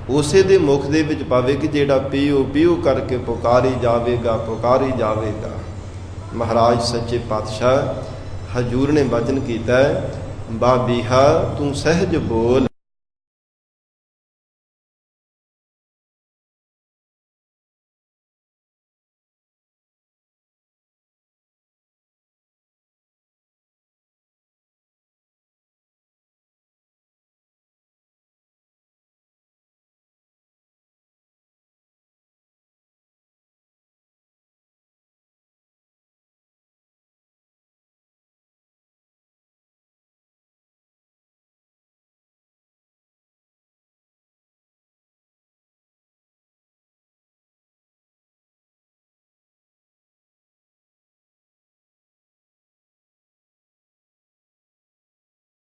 Speaker 1: ਉਸੇ ਦੇ ਮੁਖ ਦੇ ਵਿੱਚ ਪਵੇਗੀ ਜਿਹੜਾ ਪੀਓ ਪੀਓ ਕਰਕੇ ਪੁਕਾਰੀ ਜਾਵੇਗਾ, ਪੁਕਾਰੀ ਜਾਵੇਗਾ। ਮਹਾਰਾਜ ਸੱਚੇ ਪਾਤਸ਼ਾਹ ਹਜੂਰ ਨੇ ਬਚਨ ਕੀਤਾ, ਬਾਬੀਹਾ ਤੂੰ ਸਹਿਜ ਬੋਲ।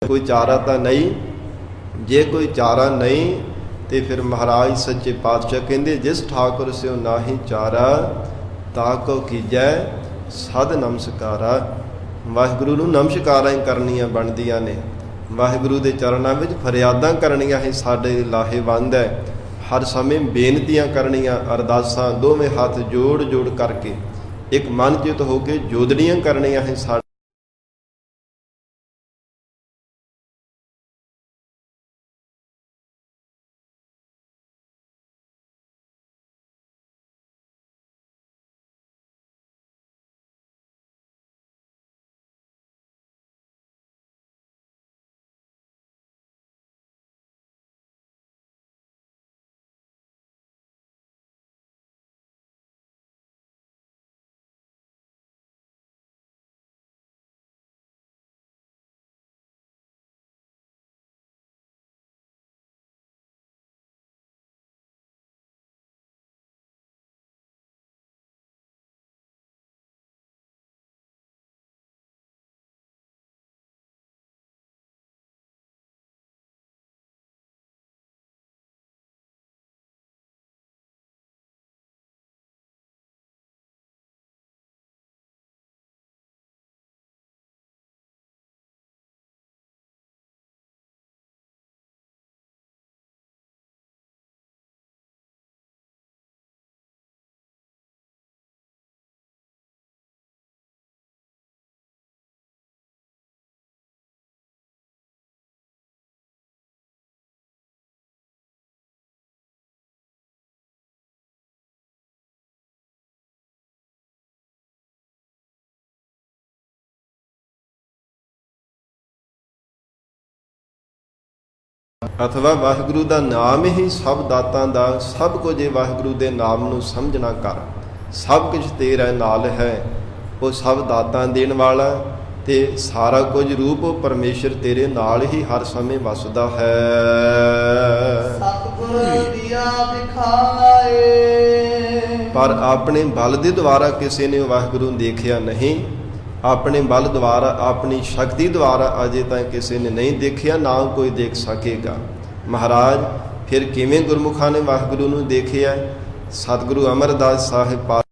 Speaker 1: ਕੋਈ ਚਾਰਾ ਤਾਂ ਨਹੀਂ। ਜੇ ਕੋਈ ਚਾਰਾ ਨਹੀਂ ਤੇ ਫਿਰ ਮਹਾਰਾਜ ਸੱਚੇ ਪਾਤਸ਼ਾਹ ਕਹਿੰਦੇ, ਜਿਸ ਠਾਕੁਰ ਸਿਓ ਨਾਹੀ ਚਾਰਾ ਤਾ ਕੋ ਕੀਜੈ ਸਦ ਨਮਸਕਾਰਾ। ਵਾਹਿਗੁਰੂ ਨੂੰ ਨਮਸਕਾਰਾਂ ਹੀ ਕਰਨੀਆਂ ਬਣਦੀਆਂ ਨੇ, ਵਾਹਿਗੁਰੂ ਦੇ ਚਰਨਾਂ ਵਿੱਚ ਫਰਿਆਦਾਂ ਕਰਨੀਆਂ ਹੀ ਸਾਡੇ ਲਾਹੇਵੰਦ ਹੈ। ਹਰ ਸਮੇਂ ਬੇਨਤੀਆਂ ਕਰਨੀਆਂ, ਅਰਦਾਸਾਂ ਦੋਵੇਂ ਹੱਥ ਜੋੜ ਜੋੜ ਕਰਕੇ ਇੱਕ ਮਨ ਚਿਤ ਹੋ ਕੇ ਜੋਦੜੀਆਂ ਕਰਨੀਆਂ ਹੈ ਸਾਡੇ ਅਥਵਾ ਵਾਹਿਗੁਰੂ ਦਾ ਨਾਮ ਹੀ ਸਭ ਦਾਤਾਂ ਦਾ ਸਭ ਕੁਝ ਇਹ ਵਾਹਿਗੁਰੂ ਦੇ ਨਾਮ ਨੂੰ ਸਮਝਣਾ ਕਰ। ਸਭ ਕੁਝ ਤੇਰਾ ਨਾਲ ਹੈ, ਉਹ ਸਭ ਦਾਤਾਂ ਦੇਣ ਵਾਲਾ ਤੇ ਸਾਰਾ ਕੁਝ ਰੂਪ ਉਹ ਪਰਮੇਸ਼ਰ ਤੇਰੇ ਨਾਲ ਹੀ ਹਰ ਸਮੇਂ ਵਸਦਾ ਹੈ।
Speaker 2: ਸਤਿਗੁਰ ਦੀਆ ਦਿਖਾਏ,
Speaker 1: ਪਰ ਆਪਣੇ ਬਲ ਦੇ ਦੁਆਰਾ ਕਿਸੇ ਨੇ ਵਾਹਿਗੁਰੂ ਦੇਖਿਆ ਨਹੀਂ। ਆਪਣੇ ਬਲ ਦੁਆਰਾ, ਆਪਣੀ ਸ਼ਕਤੀ ਦੁਆਰਾ ਅਜੇ ਤਾਂ ਕਿਸੇ ਨੇ ਨਹੀਂ ਦੇਖਿਆ, ਨਾ ਕੋਈ ਦੇਖ ਸਕੇਗਾ। ਮਹਾਰਾਜ ਫਿਰ ਕਿਵੇਂ ਗੁਰਮੁਖਾਂ ਨੇ ਵਾਹਿਗੁਰੂ ਨੂੰ ਦੇਖਿਆ? ਸਤਿਗੁਰੂ ਅਮਰਦਾਸ ਸਾਹਿਬ ਪਾ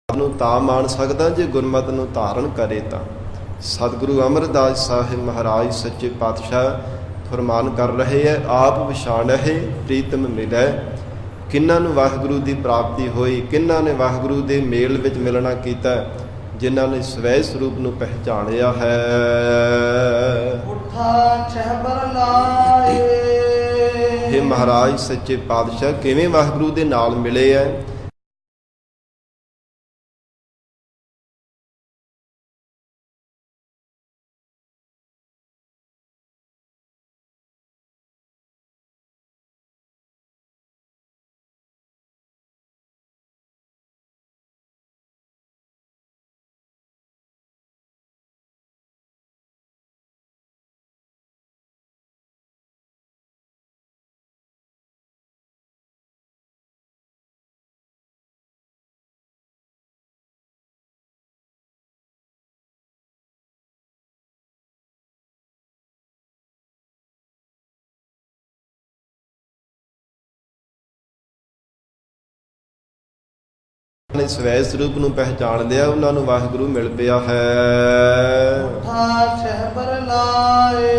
Speaker 1: ਨੂੰ ਤਾਂ ਮਾਣ ਸਕਦਾ ਜੇ ਗੁਰਮਤਿ ਨੂੰ ਧਾਰਨ ਕਰੇ ਤਾਂ। ਸਤਿਗੁਰੂ ਅਮਰਦਾਸ ਸਾਹਿਬ ਮਹਾਰਾਜ ਸੱਚੇ ਪਾਤਸ਼ਾਹ ਫਰਮਾਨ ਕਰ ਰਹੇ ਹੈ, ਆਪ ਵਿਛਾਣਹਿ ਪ੍ਰੀਤਮ ਮਿਲੈ। ਕਿਹਨਾਂ ਨੂੰ ਵਾਹਿਗੁਰੂ ਦੀ ਪ੍ਰਾਪਤੀ ਹੋਈ, ਕਿਹਨਾਂ ਨੇ ਵਾਹਿਗੁਰੂ ਦੇ ਮੇਲ ਵਿੱਚ ਮਿਲਣਾ ਕੀਤਾ? ਜਿਨ੍ਹਾਂ ਨੇ ਸਵੈ ਸਰੂਪ ਨੂੰ ਪਹਿਚਾਣਿਆ ਹੈ।
Speaker 2: ਉਠਾ ਛਹਿਬਰ ਲਾਏ,
Speaker 1: ਇਹ ਮਹਾਰਾਜ ਸੱਚੇ ਪਾਤਸ਼ਾਹ ਕਿਵੇਂ ਵਾਹਿਗੁਰੂ ਦੇ ਨਾਲ ਮਿਲੇ ਹੈ? ਨੇ ਸਵੈ ਸਰੂਪ ਨੂੰ ਪਹਿਚਾਣ ਲਿਆ, ਉਹਨਾਂ ਨੂੰ ਵਾਹਿਗੁਰੂ ਮਿਲ ਪਿਆ ਹੈ।
Speaker 2: ਬੁੱਠਾ ਸ਼ਹਿਬਰ ਲਾਏ।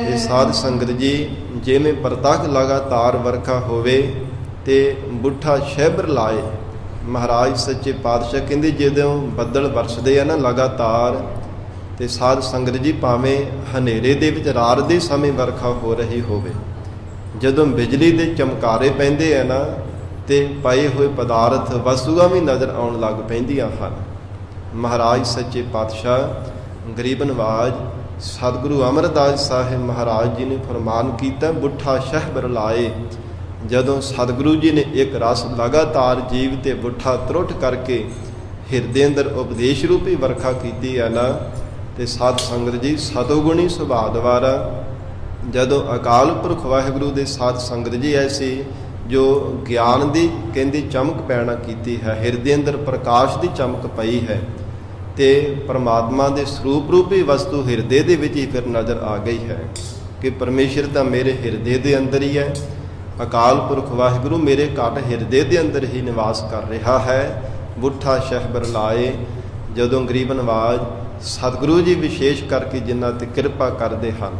Speaker 1: ਇਹ ਸਾਧ ਸੰਗਤ ਜੀ, ਜਿਵੇਂ ਪ੍ਰਤੱਖ ਲਗਾਤਾਰ ਵਰਖਾ ਹੋਵੇ ਤੇ ਬੁੱਠਾ ਸ਼ਹਿਬਰ ਲਾਏ। ਮਹਾਰਾਜ ਸੱਚੇ ਪਾਤਸ਼ਾਹ ਕਹਿੰਦੇ ਜਦੋਂ ਬੱਦਲ ਵਰਸਦੇ ਆ ਨਾ ਲਗਾਤਾਰ, ਤੇ ਸਾਧ ਸੰਗਤ ਜੀ ਭਾਵੇਂ ਹਨੇਰੇ ਦੇ ਵਿੱਚ ਰਾਤ ਦੇ ਸਮੇਂ ਵਰਖਾ ਹੋ ਰਹੀ ਹੋਵੇ, ਜਦੋਂ ਬਿਜਲੀ ਦੇ ਚਮਕਾਰੇ ਪੈਂਦੇ ਆ ਨਾ, ਤੇ ਪਏ ਹੋਏ ਪਦਾਰਥ ਵਸਤੂਆਂ ਵੀ ਨਜ਼ਰ ਆਉਣ ਲੱਗ ਪੈਂਦੀਆਂ ਹਨ। ਮਹਾਰਾਜ ਸੱਚੇ ਪਾਤਸ਼ਾਹ ਗਰੀਬ ਨਵਾਜ ਸਤਿਗੁਰੂ ਅਮਰਦਾਸ ਸਾਹਿਬ ਮਹਾਰਾਜ ਜੀ ਨੇ ਫਰਮਾਨ ਕੀਤਾ, ਬੁੱਠਾ ਸ਼ਹਿਬਰ ਲਾਏ। ਜਦੋਂ ਸਤਿਗੁਰੂ ਜੀ ਨੇ ਇੱਕ ਰਸ ਲਗਾਤਾਰ ਜੀਵ ਤੇ ਬੁੱਠਾ ਤਰੁੱਟ ਕਰਕੇ ਹਿਰਦੇ ਅੰਦਰ ਉਪਦੇਸ਼ ਰੂਪੀ ਵਰਖਾ ਕੀਤੀ ਹੈ ਨਾ, ਤੇ ਸਾਧ ਸੰਗਤ ਜੀ ਸਤੋਗੁਣੀ ਸੁਭਾਅ ਦੁਆਰਾ ਜਦੋਂ ਅਕਾਲ ਪੁਰਖ ਵਾਹਿਗੁਰੂ ਦੇ ਸਾਧ ਸੰਗਤ ਜੀ ਐਸੀ ਜੋ ਗਿਆਨ ਦੀ ਕਹਿੰਦੀ ਚਮਕ ਪੈਣਾ ਕੀਤੀ ਹੈ, ਹਿਰਦੇ ਅੰਦਰ ਪ੍ਰਕਾਸ਼ ਦੀ ਚਮਕ ਪਈ ਹੈ, ਤੇ ਪਰਮਾਤਮਾ ਦੇ ਸਰੂਪ ਰੂਪੀ ਵਸਤੂ ਹਿਰਦੇ ਦੇ ਵਿੱਚ ਹੀ ਫਿਰ ਨਜ਼ਰ ਆ ਗਈ ਹੈ ਕਿ ਪਰਮੇਸ਼ਰ ਤਾਂ ਮੇਰੇ ਹਿਰਦੇ ਦੇ ਅੰਦਰ ਹੀ ਹੈ। ਅਕਾਲ ਪੁਰਖ ਵਾਹਿਗੁਰੂ ਮੇਰੇ ਘਟ ਹਿਰਦੇ ਦੇ ਅੰਦਰ ਹੀ ਨਿਵਾਸ ਕਰ ਰਿਹਾ ਹੈ। ਬੁੱਠਾ ਸ਼ਹਿਬਰ ਲਾਏ। ਜਦੋਂ ਗਰੀਬ ਨਵਾਜ ਸਤਿਗੁਰੂ ਜੀ ਵਿਸ਼ੇਸ਼ ਕਰਕੇ ਜਿਨ੍ਹਾਂ ਤੇ ਕਿਰਪਾ ਕਰਦੇ ਹਨ,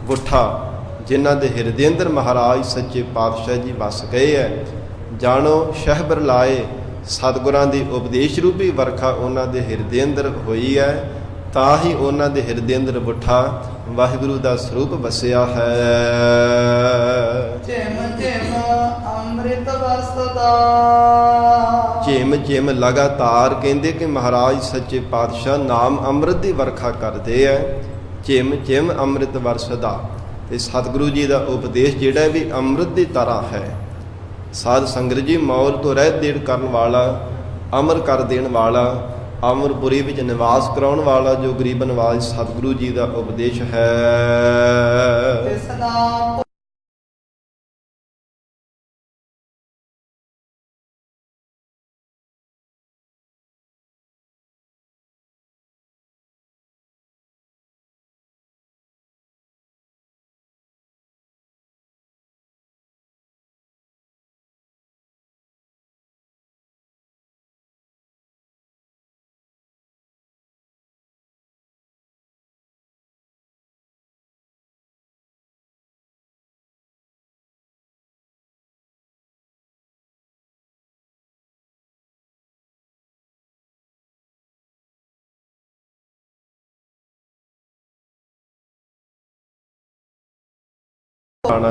Speaker 1: ਬੁੱਠਾ ਜਿਨ੍ਹਾਂ ਦੇ ਹਿਰਦੇ ਅੰਦਰ ਮਹਾਰਾਜ ਸੱਚੇ ਪਾਤਸ਼ਾਹ ਜੀ ਵਸ ਗਏ ਹੈ, ਜਾਣੋ ਸ਼ਹਿਬਰ ਲਾਏ। ਸਤਿਗੁਰਾਂ ਦੀ ਉਪਦੇਸ਼ ਰੂਪੀ ਵਰਖਾ ਉਹਨਾਂ ਦੇ ਹਿਰਦੇ ਅੰਦਰ ਹੋਈ ਹੈ, ਤਾਂ ਹੀ ਉਹਨਾਂ ਦੇ ਹਿਰਦੇ ਅੰਦਰ ਬੁੱਠਾ ਵਾਹਿਗੁਰੂ ਦਾ ਸਰੂਪ ਵਸਿਆ ਹੈ।
Speaker 2: ਝਿਮ ਝਿਮ ਅੰਮ੍ਰਿਤ ਵਸਦਾ।
Speaker 1: ਝਿਮ ਝਿਮ ਲਗਾਤਾਰ ਕਹਿੰਦੇ ਕਿ ਮਹਾਰਾਜ ਸੱਚੇ ਪਾਤਸ਼ਾਹ ਨਾਮ ਅੰਮ੍ਰਿਤ ਦੀ ਵਰਖਾ ਕਰਦੇ ਹੈ। ਝਿਮ ਝਿਮ ਅੰਮ੍ਰਿਤ ਵਰਸਦਾ। ਤੇ ਸਤਿਗੁਰੂ ਜੀ ਦਾ ਉਪਦੇਸ਼ ਜਿਹੜਾ ਵੀ ਅੰਮ੍ਰਿਤ ਦੀ ਤਰ੍ਹਾਂ ਹੈ। ਸਾਧ ਸੰਗਤ ਜੀ, ਮੌਲ ਤੋਂ ਰਹਿਤ ਦੇਣ ਕਰਨ ਵਾਲਾ, ਅਮਰ ਕਰ ਦੇਣ ਵਾਲਾ, ਅਮਰਪੁਰੀ ਵਿੱਚ ਨਿਵਾਸ ਕਰਾਉਣ ਵਾਲਾ ਜੋ ਗਰੀਬ ਨਵਾਜ ਸਤਿਗੁਰੂ ਜੀ ਦਾ ਉਪਦੇਸ਼ ਹੈ।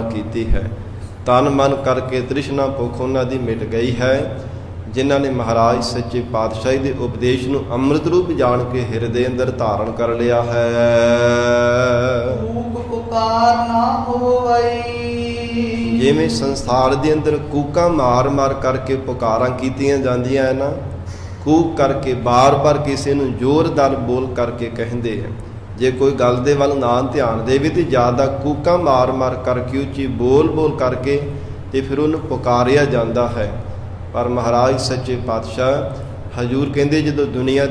Speaker 1: ਕੀਤੀ ਹੈ। ਤਨ ਮਨ ਕਰਕੇ ਤ੍ਰਿਸ਼ਨਾ ਭੁੱਖ ਉਹਨਾਂ ਦੀ ਮਿਟ ਗਈ ਹੈ, ਜਿਨ੍ਹਾਂ ਨੇ ਮਹਾਰਾਜ ਸੱਚੇ ਪਾਤਸ਼ਾਹੀ ਦੇ ਉਪਦੇਸ਼ ਨੂੰ ਅੰਮ੍ਰਿਤ ਰੂਪ ਜਾਣ ਕੇ ਹਿਰਦੇ ਅੰਦਰ ਧਾਰਨ ਕਰ ਲਿਆ ਹੈ।
Speaker 2: ਕੂਕ ਪੁਕਾਰ ਨਾ ਹੋਵਈ।
Speaker 1: ਜਿਵੇਂ ਸੰਸਾਰ ਦੇ ਅੰਦਰ ਕੂਕਾਂ ਮਾਰ ਮਾਰ ਕਰਕੇ ਪੁਕਾਰਾਂ ਕੀਤੀਆਂ ਜਾਂਦੀਆਂ ਹੈ ਨਾ, ਕੂਕ ਕਰਕੇ ਬਾਰ-ਬਾਰ ਕਿਸੇ ਨੂੰ ਜ਼ੋਰਦਾਰ ਬੋਲ ਕਰਕੇ ਕਹਿੰਦੇ ਹੈ। ਜੇ ਕੋਈ ਗੱਲ ਦੇ ਵੱਲ ਨਾ ਧਿਆਨ ਦੇਵੇ ਤੇ ਜ਼ਿਆਦਾ ਕੂਕਾਂ ਮਾਰ-ਮਾਰ ਕਰਕੇ ਉੱਚੀ ਬੋਲ-ਬੋਲ ਕਰਕੇ ਤੇ ਫਿਰ ਉਹਨੂੰ ਪੁਕਾਰਿਆ ਜਾਂਦਾ ਹੈ। ਪਰ ਮਹਾਰਾਜ ਸੱਚੇ ਪਾਤਸ਼ਾਹ ਹਜ਼ੂਰ ਕਹਿੰਦੇ ਜਦੋਂ ਦੁਨੀਆ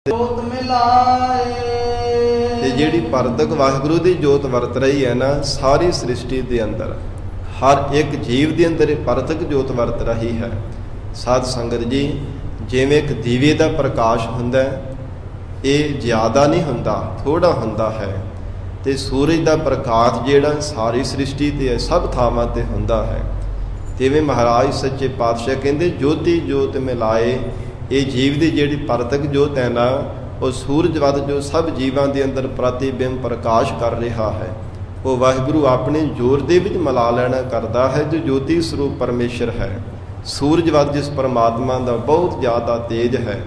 Speaker 2: ਜੋਤ ਮਿਲਾਏ।
Speaker 1: ਤੇ ਜਿਹੜੀ ਪਰਦਕ ਵਾਹਿਗੁਰੂ ਦੀ ਜੋਤ ਵਰਤ ਰਹੀ ਹੈ ਨਾ, ਸਾਰੀ ਸ੍ਰਿਸ਼ਟੀ ਦੇ ਅੰਦਰ ਹਰ ਇੱਕ ਜੀਵ ਦੇ ਅੰਦਰ ਇਹ ਪਰਦਕ ਜੋਤ ਵਰਤ ਰਹੀ ਹੈ। ਸਾਧ ਸੰਗਤ ਜੀ, ਜਿਵੇਂ ਇੱਕ ਦੀਵੇ ਦਾ ਪ੍ਰਕਾਸ਼ ਹੁੰਦਾ, ਇਹ ਜ਼ਿਆਦਾ ਨਹੀਂ ਹੁੰਦਾ, ਥੋੜਾ ਹੁੰਦਾ ਹੈ। ਤੇ ਸੂਰਜ ਦਾ ਪ੍ਰਕਾਸ਼ ਜਿਹੜਾ ਸਾਰੀ ਸ੍ਰਿਸ਼ਟੀ ਤੇ ਹੈ, ਸਭ ਥਾਵਾਂ ਤੇ ਹੁੰਦਾ ਹੈ। ਤਿਵੇਂ ਮਹਾਰਾਜ ਸੱਚੇ ਪਾਤਸ਼ਾਹ ਕਹਿੰਦੇ ਜੋਤੀ ਜੋਤ ਮਿਲਾਏ। ਇਹ ਜੀਵ ਦੀ ਜਿਹੜੀ ਪਰਤਕ ਜੋਤ ਹੈ ਨਾ, ਉਹ ਸੂਰਜ ਵੱਧ ਜੋ ਸਭ ਜੀਵਾਂ ਦੇ ਅੰਦਰ ਪ੍ਰਤੀਬਿੰਬ ਪ੍ਰਕਾਸ਼ ਕਰ ਰਿਹਾ ਹੈ, ਉਹ ਵਾਹਿਗੁਰੂ ਆਪਣੇ ਜੋਰ ਦੇ ਵਿੱਚ ਮਿਲਾ ਲੈਣਾ ਕਰਦਾ ਹੈ, ਜੋ ਜੋਤੀ ਸਰੂਪ ਪਰਮੇਸ਼ਰ ਹੈ। ਸੂਰਜ ਵੱਧ ਜਿਸ ਪਰਮਾਤਮਾ ਦਾ ਬਹੁਤ ਜ਼ਿਆਦਾ ਤੇਜ ਹੈ,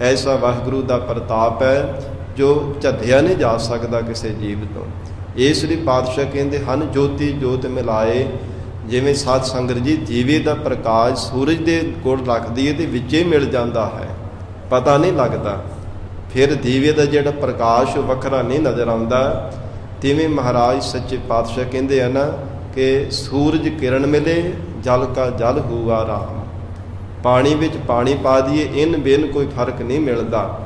Speaker 1: ਐਸਾ ਵਾਹਿਗੁਰੂ ਦਾ ਪ੍ਰਤਾਪ ਹੈ ਜੋ ਝੱਲਿਆ ਨਹੀਂ ਜਾ ਸਕਦਾ ਕਿਸੇ ਜੀਵ ਤੋਂ। ਇਸ ਲਈ ਪਾਤਸ਼ਾਹ ਕਹਿੰਦੇ ਹਨ ਜੋਤੀ ਜੋਤ ਮਿਲਾਏ। ਜਿਵੇਂ ਸਾਧ ਸੰਗਤ ਜੀ ਦੀਵੇ ਦਾ ਪ੍ਰਕਾਸ਼ ਸੂਰਜ ਦੇ ਕੋਲ ਰੱਖਦੀ ਹੈ ਤੇ ਵਿੱਚੇ ਮਿਲ ਜਾਂਦਾ ਹੈ, ਪਤਾ ਨਹੀਂ ਲੱਗਦਾ, ਫਿਰ ਦੀਵੇ ਦਾ ਜਿਹੜਾ ਪ੍ਰਕਾਸ਼ ਉਹ ਵੱਖਰਾ ਨਹੀਂ ਨਜ਼ਰ ਆਉਂਦਾ। ਤਿਵੇਂ ਮਹਾਰਾਜ ਸੱਚੇ ਪਾਤਸ਼ਾਹ ਕਹਿੰਦੇ ਆ ਨਾ ਕਿ ਸੂਰਜ ਕਿਰਨ ਮਿਲੇ ਜਲ ਕਾ ਜਲ ਹੁਆ ਰਾਮ। ਪਾਣੀ ਵਿੱਚ ਪਾਣੀ ਪਾ ਦਈਏ ਇਨ ਬਿਨ ਕੋਈ ਫਰਕ ਨਹੀਂ ਮਿਲਦਾ,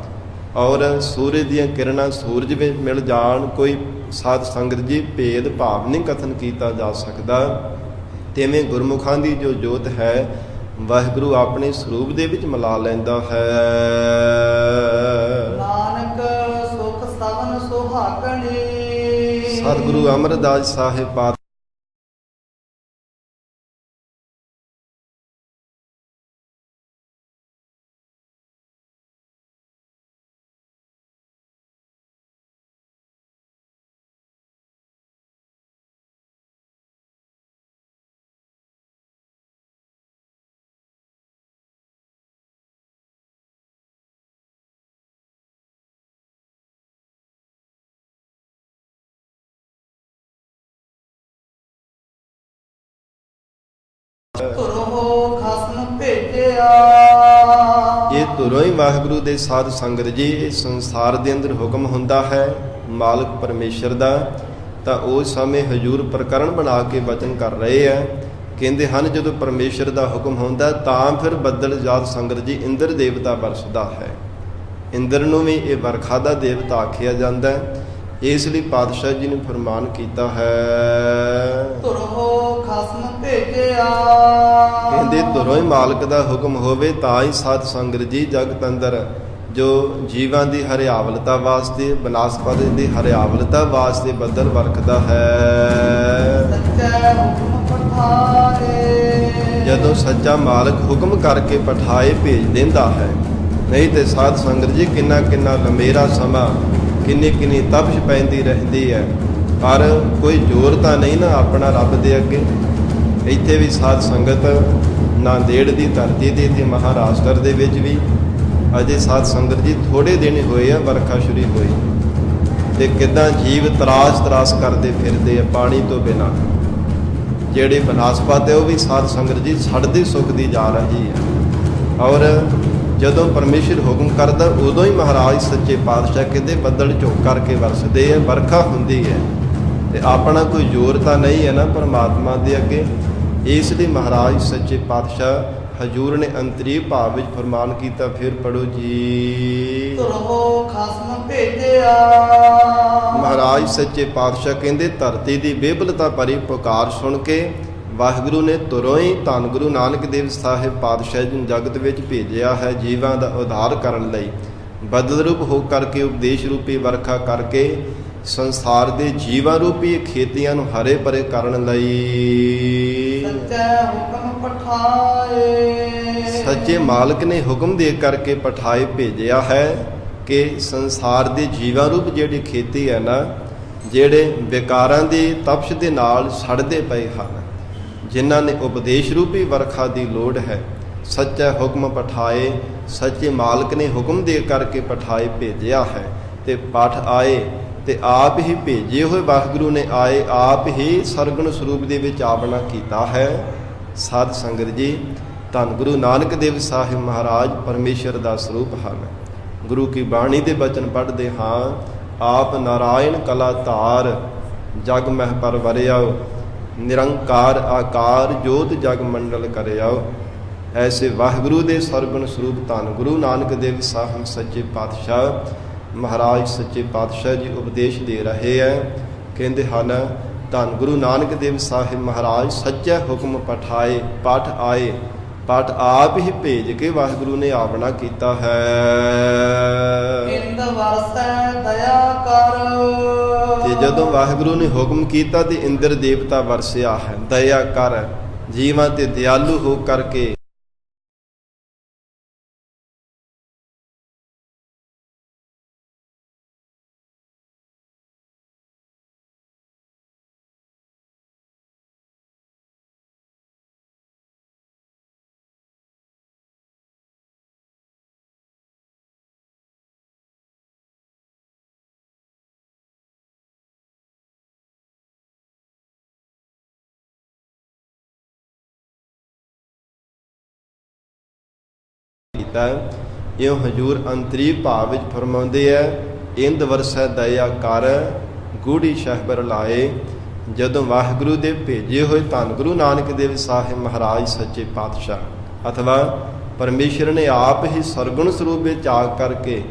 Speaker 1: ਔਰ ਸੂਰਜ ਦੀਆਂ ਕਿਰਨਾਂ ਸੂਰਜ ਵਿੱਚ ਮਿਲ ਜਾਣ ਕੋਈ ਸਾਧ ਸੰਗਤ ਜੀ ਭੇਦ ਭਾਵ ਨਹੀਂ ਕਥਨ ਕੀਤਾ ਜਾ ਸਕਦਾ। ਤਿਵੇਂ ਗੁਰਮੁਖਾਂ ਦੀ ਜੋ ਜੋਤ ਹੈ ਵਾਹਿਗੁਰੂ ਆਪਣੇ ਸਰੂਪ ਦੇ ਵਿੱਚ ਮਿਲਾ ਲੈਂਦਾ ਹੈ।
Speaker 2: ਨਾਨਕ ਸੁਖ ਸਵਨ ਸੁਹਾਗਣੇ।
Speaker 1: ਸਤਿਗੁਰੂ ਅਮਰਦਾਸ ਸਾਹਿਬ ਪਾਤਸ਼ਾਹ
Speaker 2: ਧੁਰੋ ਖਸਮ ਭੇਜਿਆ।
Speaker 1: ਇਹ ਧੁਰੋਂ ਹੀ ਵਾਹਿਗੁਰੂ ਦੇ ਸਾਧ ਸੰਗਤ ਜੀ ਇਸ ਸੰਸਾਰ ਦੇ ਅੰਦਰ ਹੁਕਮ ਹੁੰਦਾ ਹੈ ਮਾਲਕ ਪਰਮੇਸ਼ਰ ਦਾ, ਤਾਂ ਉਸ ਸਮੇਂ ਹਜੂਰ ਪ੍ਰਕਰਣ ਬਣਾ ਕੇ ਵਚਨ ਕਰ ਰਹੇ ਆ। ਕਹਿੰਦੇ ਹਨ ਜਦੋਂ ਪਰਮੇਸ਼ਰ ਦਾ ਹੁਕਮ ਹੁੰਦਾ ਤਾਂ ਫਿਰ ਬੱਦਲ ਜਾਤ ਸੰਗਤ ਜੀ ਇੰਦਰ ਦੇਵਤਾ ਵਰਸਦਾ ਹੈ। ਇੰਦਰ ਨੂੰ ਵੀ ਇਹ ਵਰਖਾ ਦਾ ਦੇਵਤਾ ਆਖਿਆ ਜਾਂਦਾ ਹੈ। ਇਸ ਲਈ ਪਾਤਸ਼ਾਹ ਜੀ ਨੇ ਫਰਮਾਨ ਕੀਤਾ ਹੈ
Speaker 2: ਧੁਰੋ ਖਸਮ ਭੇਜਿਆ।
Speaker 1: ਕਹਿੰਦੇ ਧੁਰੋਂ ਹੀ ਮਾਲਕ ਦਾ ਹੁਕਮ ਹੋਵੇ ਤਾਂ ਹੀ ਸਾਧ ਸੰਗਤ ਜੀ ਜਗਤ ਅੰਦਰ ਜੋ ਜੀਵਾਂ ਦੀ ਹਰਿਆਵਲਤਾ ਵਾਸਤੇ ਬਨਸਪਤੀ ਦੀ ਹਰਿਆਵਲਤਾ ਵਾਸਤੇ ਬੱਦਲ ਵਰਖਦਾ ਹੈ।
Speaker 2: ਸੱਚਾ ਹੁਕਮ ਪਠਾਏ।
Speaker 1: ਜਦੋਂ ਸੱਚਾ ਮਾਲਕ ਹੁਕਮ ਕਰਕੇ ਪਠਾਏ ਭੇਜ ਦਿੰਦਾ ਹੈ, ਨਹੀਂ ਤੇ ਸਾਧ ਸੰਗਤ ਜੀ ਕਿੰਨਾ ਕਿੰਨਾ ਲੰਮੇਰਾ ਸਮਾਂ ਕਿੰਨੀ ਕਿੰਨੀ ਤਪਸ਼ ਪੈਂਦੀ ਰਹਿੰਦੀ ਹੈ, ਪਰ ਕੋਈ ਜ਼ੋਰ ਤਾਂ ਨਹੀਂ ਨਾ ਆਪਣਾ ਰੱਬ ਦੇ ਅੱਗੇ। ਇੱਥੇ ਵੀ ਸਾਧ ਸੰਗਤ ਨਾਂਦੇੜ ਦੀ ਧਰਤੀ ਤੇ ਮਹਾਰਾਸ਼ਟਰ ਦੇ ਵਿੱਚ ਵੀ ਅਜੇ ਸਾਧ ਸੰਗਤ ਜੀ ਥੋੜੇ ਦਿਨ ਹੋਏ ਆ ਵਰਖਾ ਸ਼ੁਰੂ ਹੋਈ, ਤੇ ਕਿੱਦਾਂ ਜੀਵ ਤਰਾਸ ਕਰਦੇ ਫਿਰਦੇ ਆ ਪਾਣੀ ਤੋਂ ਬਿਨਾਂ। ਜਿਹੜੇ ਬਨਸਪਤ ਹੈ ਉਹ ਵੀ ਸਾਧ ਸੰਗਤ ਜੀ ਸੜਦੀ ਸੁੱਕਦੀ ਜਾ ਰਹੀ ਹੈ। ਔਰ ਜਦੋਂ ਪਰਮੇਸ਼ਰ ਹੁਕਮ ਕਰਦਾ ਉਦੋਂ ਹੀ ਮਹਾਰਾਜ ਸੱਚੇ ਪਾਤਸ਼ਾਹ ਕਹਿੰਦੇ ਬੱਦਲ ਝੋਕ ਕਰਕੇ ਵਰਸਦੇ ਆ, ਵਰਖਾ ਹੁੰਦੀ ਹੈ, ਤੇ ਆਪਣਾ ਕੋਈ ਜ਼ੋਰ ਤਾਂ ਨਹੀਂ ਹੈ ਨਾ ਪਰਮਾਤਮਾ ਦੇ ਅੱਗੇ। ਇਸ ਲਈ ਮਹਾਰਾਜ ਸੱਚੇ ਪਾਤਸ਼ਾਹ ਹਜੂਰ ਨੇ ਅੰਤਰੀ ਭਾਵ ਵਿੱਚ ਫਰਮਾਨ ਕੀਤਾ। ਫਿਰ ਪੜੋ ਜੀ
Speaker 2: ਧੁਰੋ ਖਸਮ ਭੇਜਿਆ।
Speaker 1: ਮਹਾਰਾਜ ਸੱਚੇ ਪਾਤਸ਼ਾਹ ਕਹਿੰਦੇ ਧਰਤੀ ਦੀ ਬੇਬਲਤਾ ਭਰੀ ਪੁਕਾਰ ਸੁਣ ਕੇ ਵਾਹਿਗੁਰੂ ਨੇ ਤੁਰੋਂ ਹੀ ਧੰਨ ਗੁਰੂ ਨਾਨਕ ਦੇਵ ਸਾਹਿਬ ਪਾਤਸ਼ਾਹ ਜੀ ਨੂੰ ਜਗਤ ਵਿੱਚ ਭੇਜਿਆ ਹੈ ਜੀਵਾਂ ਦਾ ਉਧਾਰ ਕਰਨ ਲਈ। ਬਦਲ ਰੂਪ ਹੋ ਕਰਕੇ ਉਪਦੇਸ਼ ਰੂਪੀ ਵਰਖਾ ਕਰਕੇ ਸੰਸਾਰ ਦੇ ਜੀਵਾਂ ਰੂਪੀ ਖੇਤੀਆਂ ਨੂੰ ਹਰੇ ਭਰੇ ਕਰਨ ਲਈ।
Speaker 2: ਸੱਚਾ ਹੁਕਮ ਪਠਾਏ।
Speaker 1: ਸੱਚੇ ਮਾਲਕ ਨੇ ਹੁਕਮ ਦੇ ਕਰਕੇ ਪਠਾਏ ਭੇਜਿਆ ਹੈ ਕਿ ਸੰਸਾਰ ਦੇ ਜੀਵਾਂ ਰੂਪ ਜਿਹੜੀ ਖੇਤੀ ਹੈ ਨਾ, ਜਿਹੜੇ ਵਿਕਾਰਾਂ ਦੀ ਤਪਸ਼ ਦੇ ਨਾਲ ਸੜਦੇ ਪਏ ਹਨ, ਜਿਨ੍ਹਾਂ ਨੇ ਉਪਦੇਸ਼ ਰੂਪੀ ਵਰਖਾ ਦੀ ਲੋੜ ਹੈ, ਸੱਚਾ ਹੁਕਮ ਪਠਾਏ। ਸੱਚੇ ਮਾਲਕ ਨੇ ਹੁਕਮ ਦੇ ਕਰਕੇ ਪਠਾਏ ਭੇਜਿਆ ਹੈ, ਤੇ ਪਠ ਆਏ ਤੇ ਆਪ ਹੀ ਭੇਜੇ ਹੋਏ ਵਾਹਿਗੁਰੂ ਨੇ ਆਏ, ਆਪ ਹੀ ਸਰਗੁਣ ਸਰੂਪ ਦੇ ਵਿੱਚ ਆਪਣਾ ਕੀਤਾ ਹੈ। ਸਾਧ ਸੰਗਤ ਜੀ ਧੰਨ ਗੁਰੂ ਨਾਨਕ ਦੇਵ ਸਾਹਿਬ ਮਹਾਰਾਜ ਪਰਮੇਸ਼ਰ ਦਾ ਸਰੂਪ ਹਨ। ਗੁਰੂ ਕੀ ਬਾਣੀ ਦੇ ਬਚਨ ਪੜ੍ਹਦੇ ਹਾਂ, ਆਪ ਨਾਰਾਇਣ ਕਲਾ ਧਾਰ ਜਗ ਮਹਿ ਪਰਵਰਿਆਓ, ਨਿਰੰਕਾਰ ਆਕਾਰ ਜੋਤ ਜਗ ਮੰਡਲ ਕਰਿਆਓ। ਐਸੇ ਵਾਹਿਗੁਰੂ ਦੇ ਸਰਗੁਣ ਸਰੂਪ ਧੰਨ ਗੁਰੂ ਨਾਨਕ ਦੇਵ ਸਾਹਿਬ ਸੱਚੇ ਪਾਤਸ਼ਾਹ ਮਹਾਰਾਜ ਸੱਚੇ ਪਾਤਸ਼ਾਹ ਜੀ ਉਪਦੇਸ਼ ਦੇ ਰਹੇ ਹੈ। ਕਹਿੰਦੇ ਹਨ ਧੰਨ ਗੁਰੂ ਨਾਨਕ ਦੇਵ ਸਾਹਿਬ ਮਹਾਰਾਜ ਸੱਚਾ ਹੁਕਮ ਪਠਾਏ, ਪਠ ਆਏ, ਪਠ ਆਪ ਹੀ ਭੇਜ ਕੇ ਵਾਹਿਗੁਰੂ ਨੇ ਆਪਣਾ ਕੀਤਾ ਹੈ।
Speaker 2: ਇੰਦ ਵਰਸੈ ਦਇਆ ਕਰ।
Speaker 1: ਤੇ ਜਦੋਂ ਵਾਹਿਗੁਰੂ ਨੇ ਹੁਕਮ ਕੀਤਾ ਤੇ ਇੰਦਰ ਦੇਵਤਾ ਵਰਸਿਆ ਹੈ। ਦਇਆ ਕਰ, ਜੀਵਾਂ ਤੇ ਦਿਆਲੂ ਹੋ ਕਰਕੇ ਕੀਤਾ। ਇਉਂ ਹਜੂਰ ਅੰਤਰੀ ਭਾਵ ਵਿੱਚ ਫਰਮਾਉਂਦੇ ਹੈ, ਇੰਦ ਵਰਸੈ ਦਇਆ ਕਰ ਗੂੜੀ ਸ਼ਹਿਬਰ ਲਾਏ। ਜਦੋਂ ਵਾਹਿਗੁਰੂ ਦੇ ਭੇਜੇ ਹੋਏ ਧੰਨ ਗੁਰੂ ਨਾਨਕ ਦੇਵ ਸਾਹਿਬ ਮਹਾਰਾਜ ਸੱਚੇ ਪਾਤਸ਼ਾਹ ਅਥਵਾ ਪਰਮੇਸ਼ਰ ਨੇ ਆਪ ਹੀ ਸਰਗੁਣ ਸਰੂਪ ਵਿੱਚ ਆ ਕਰਕੇ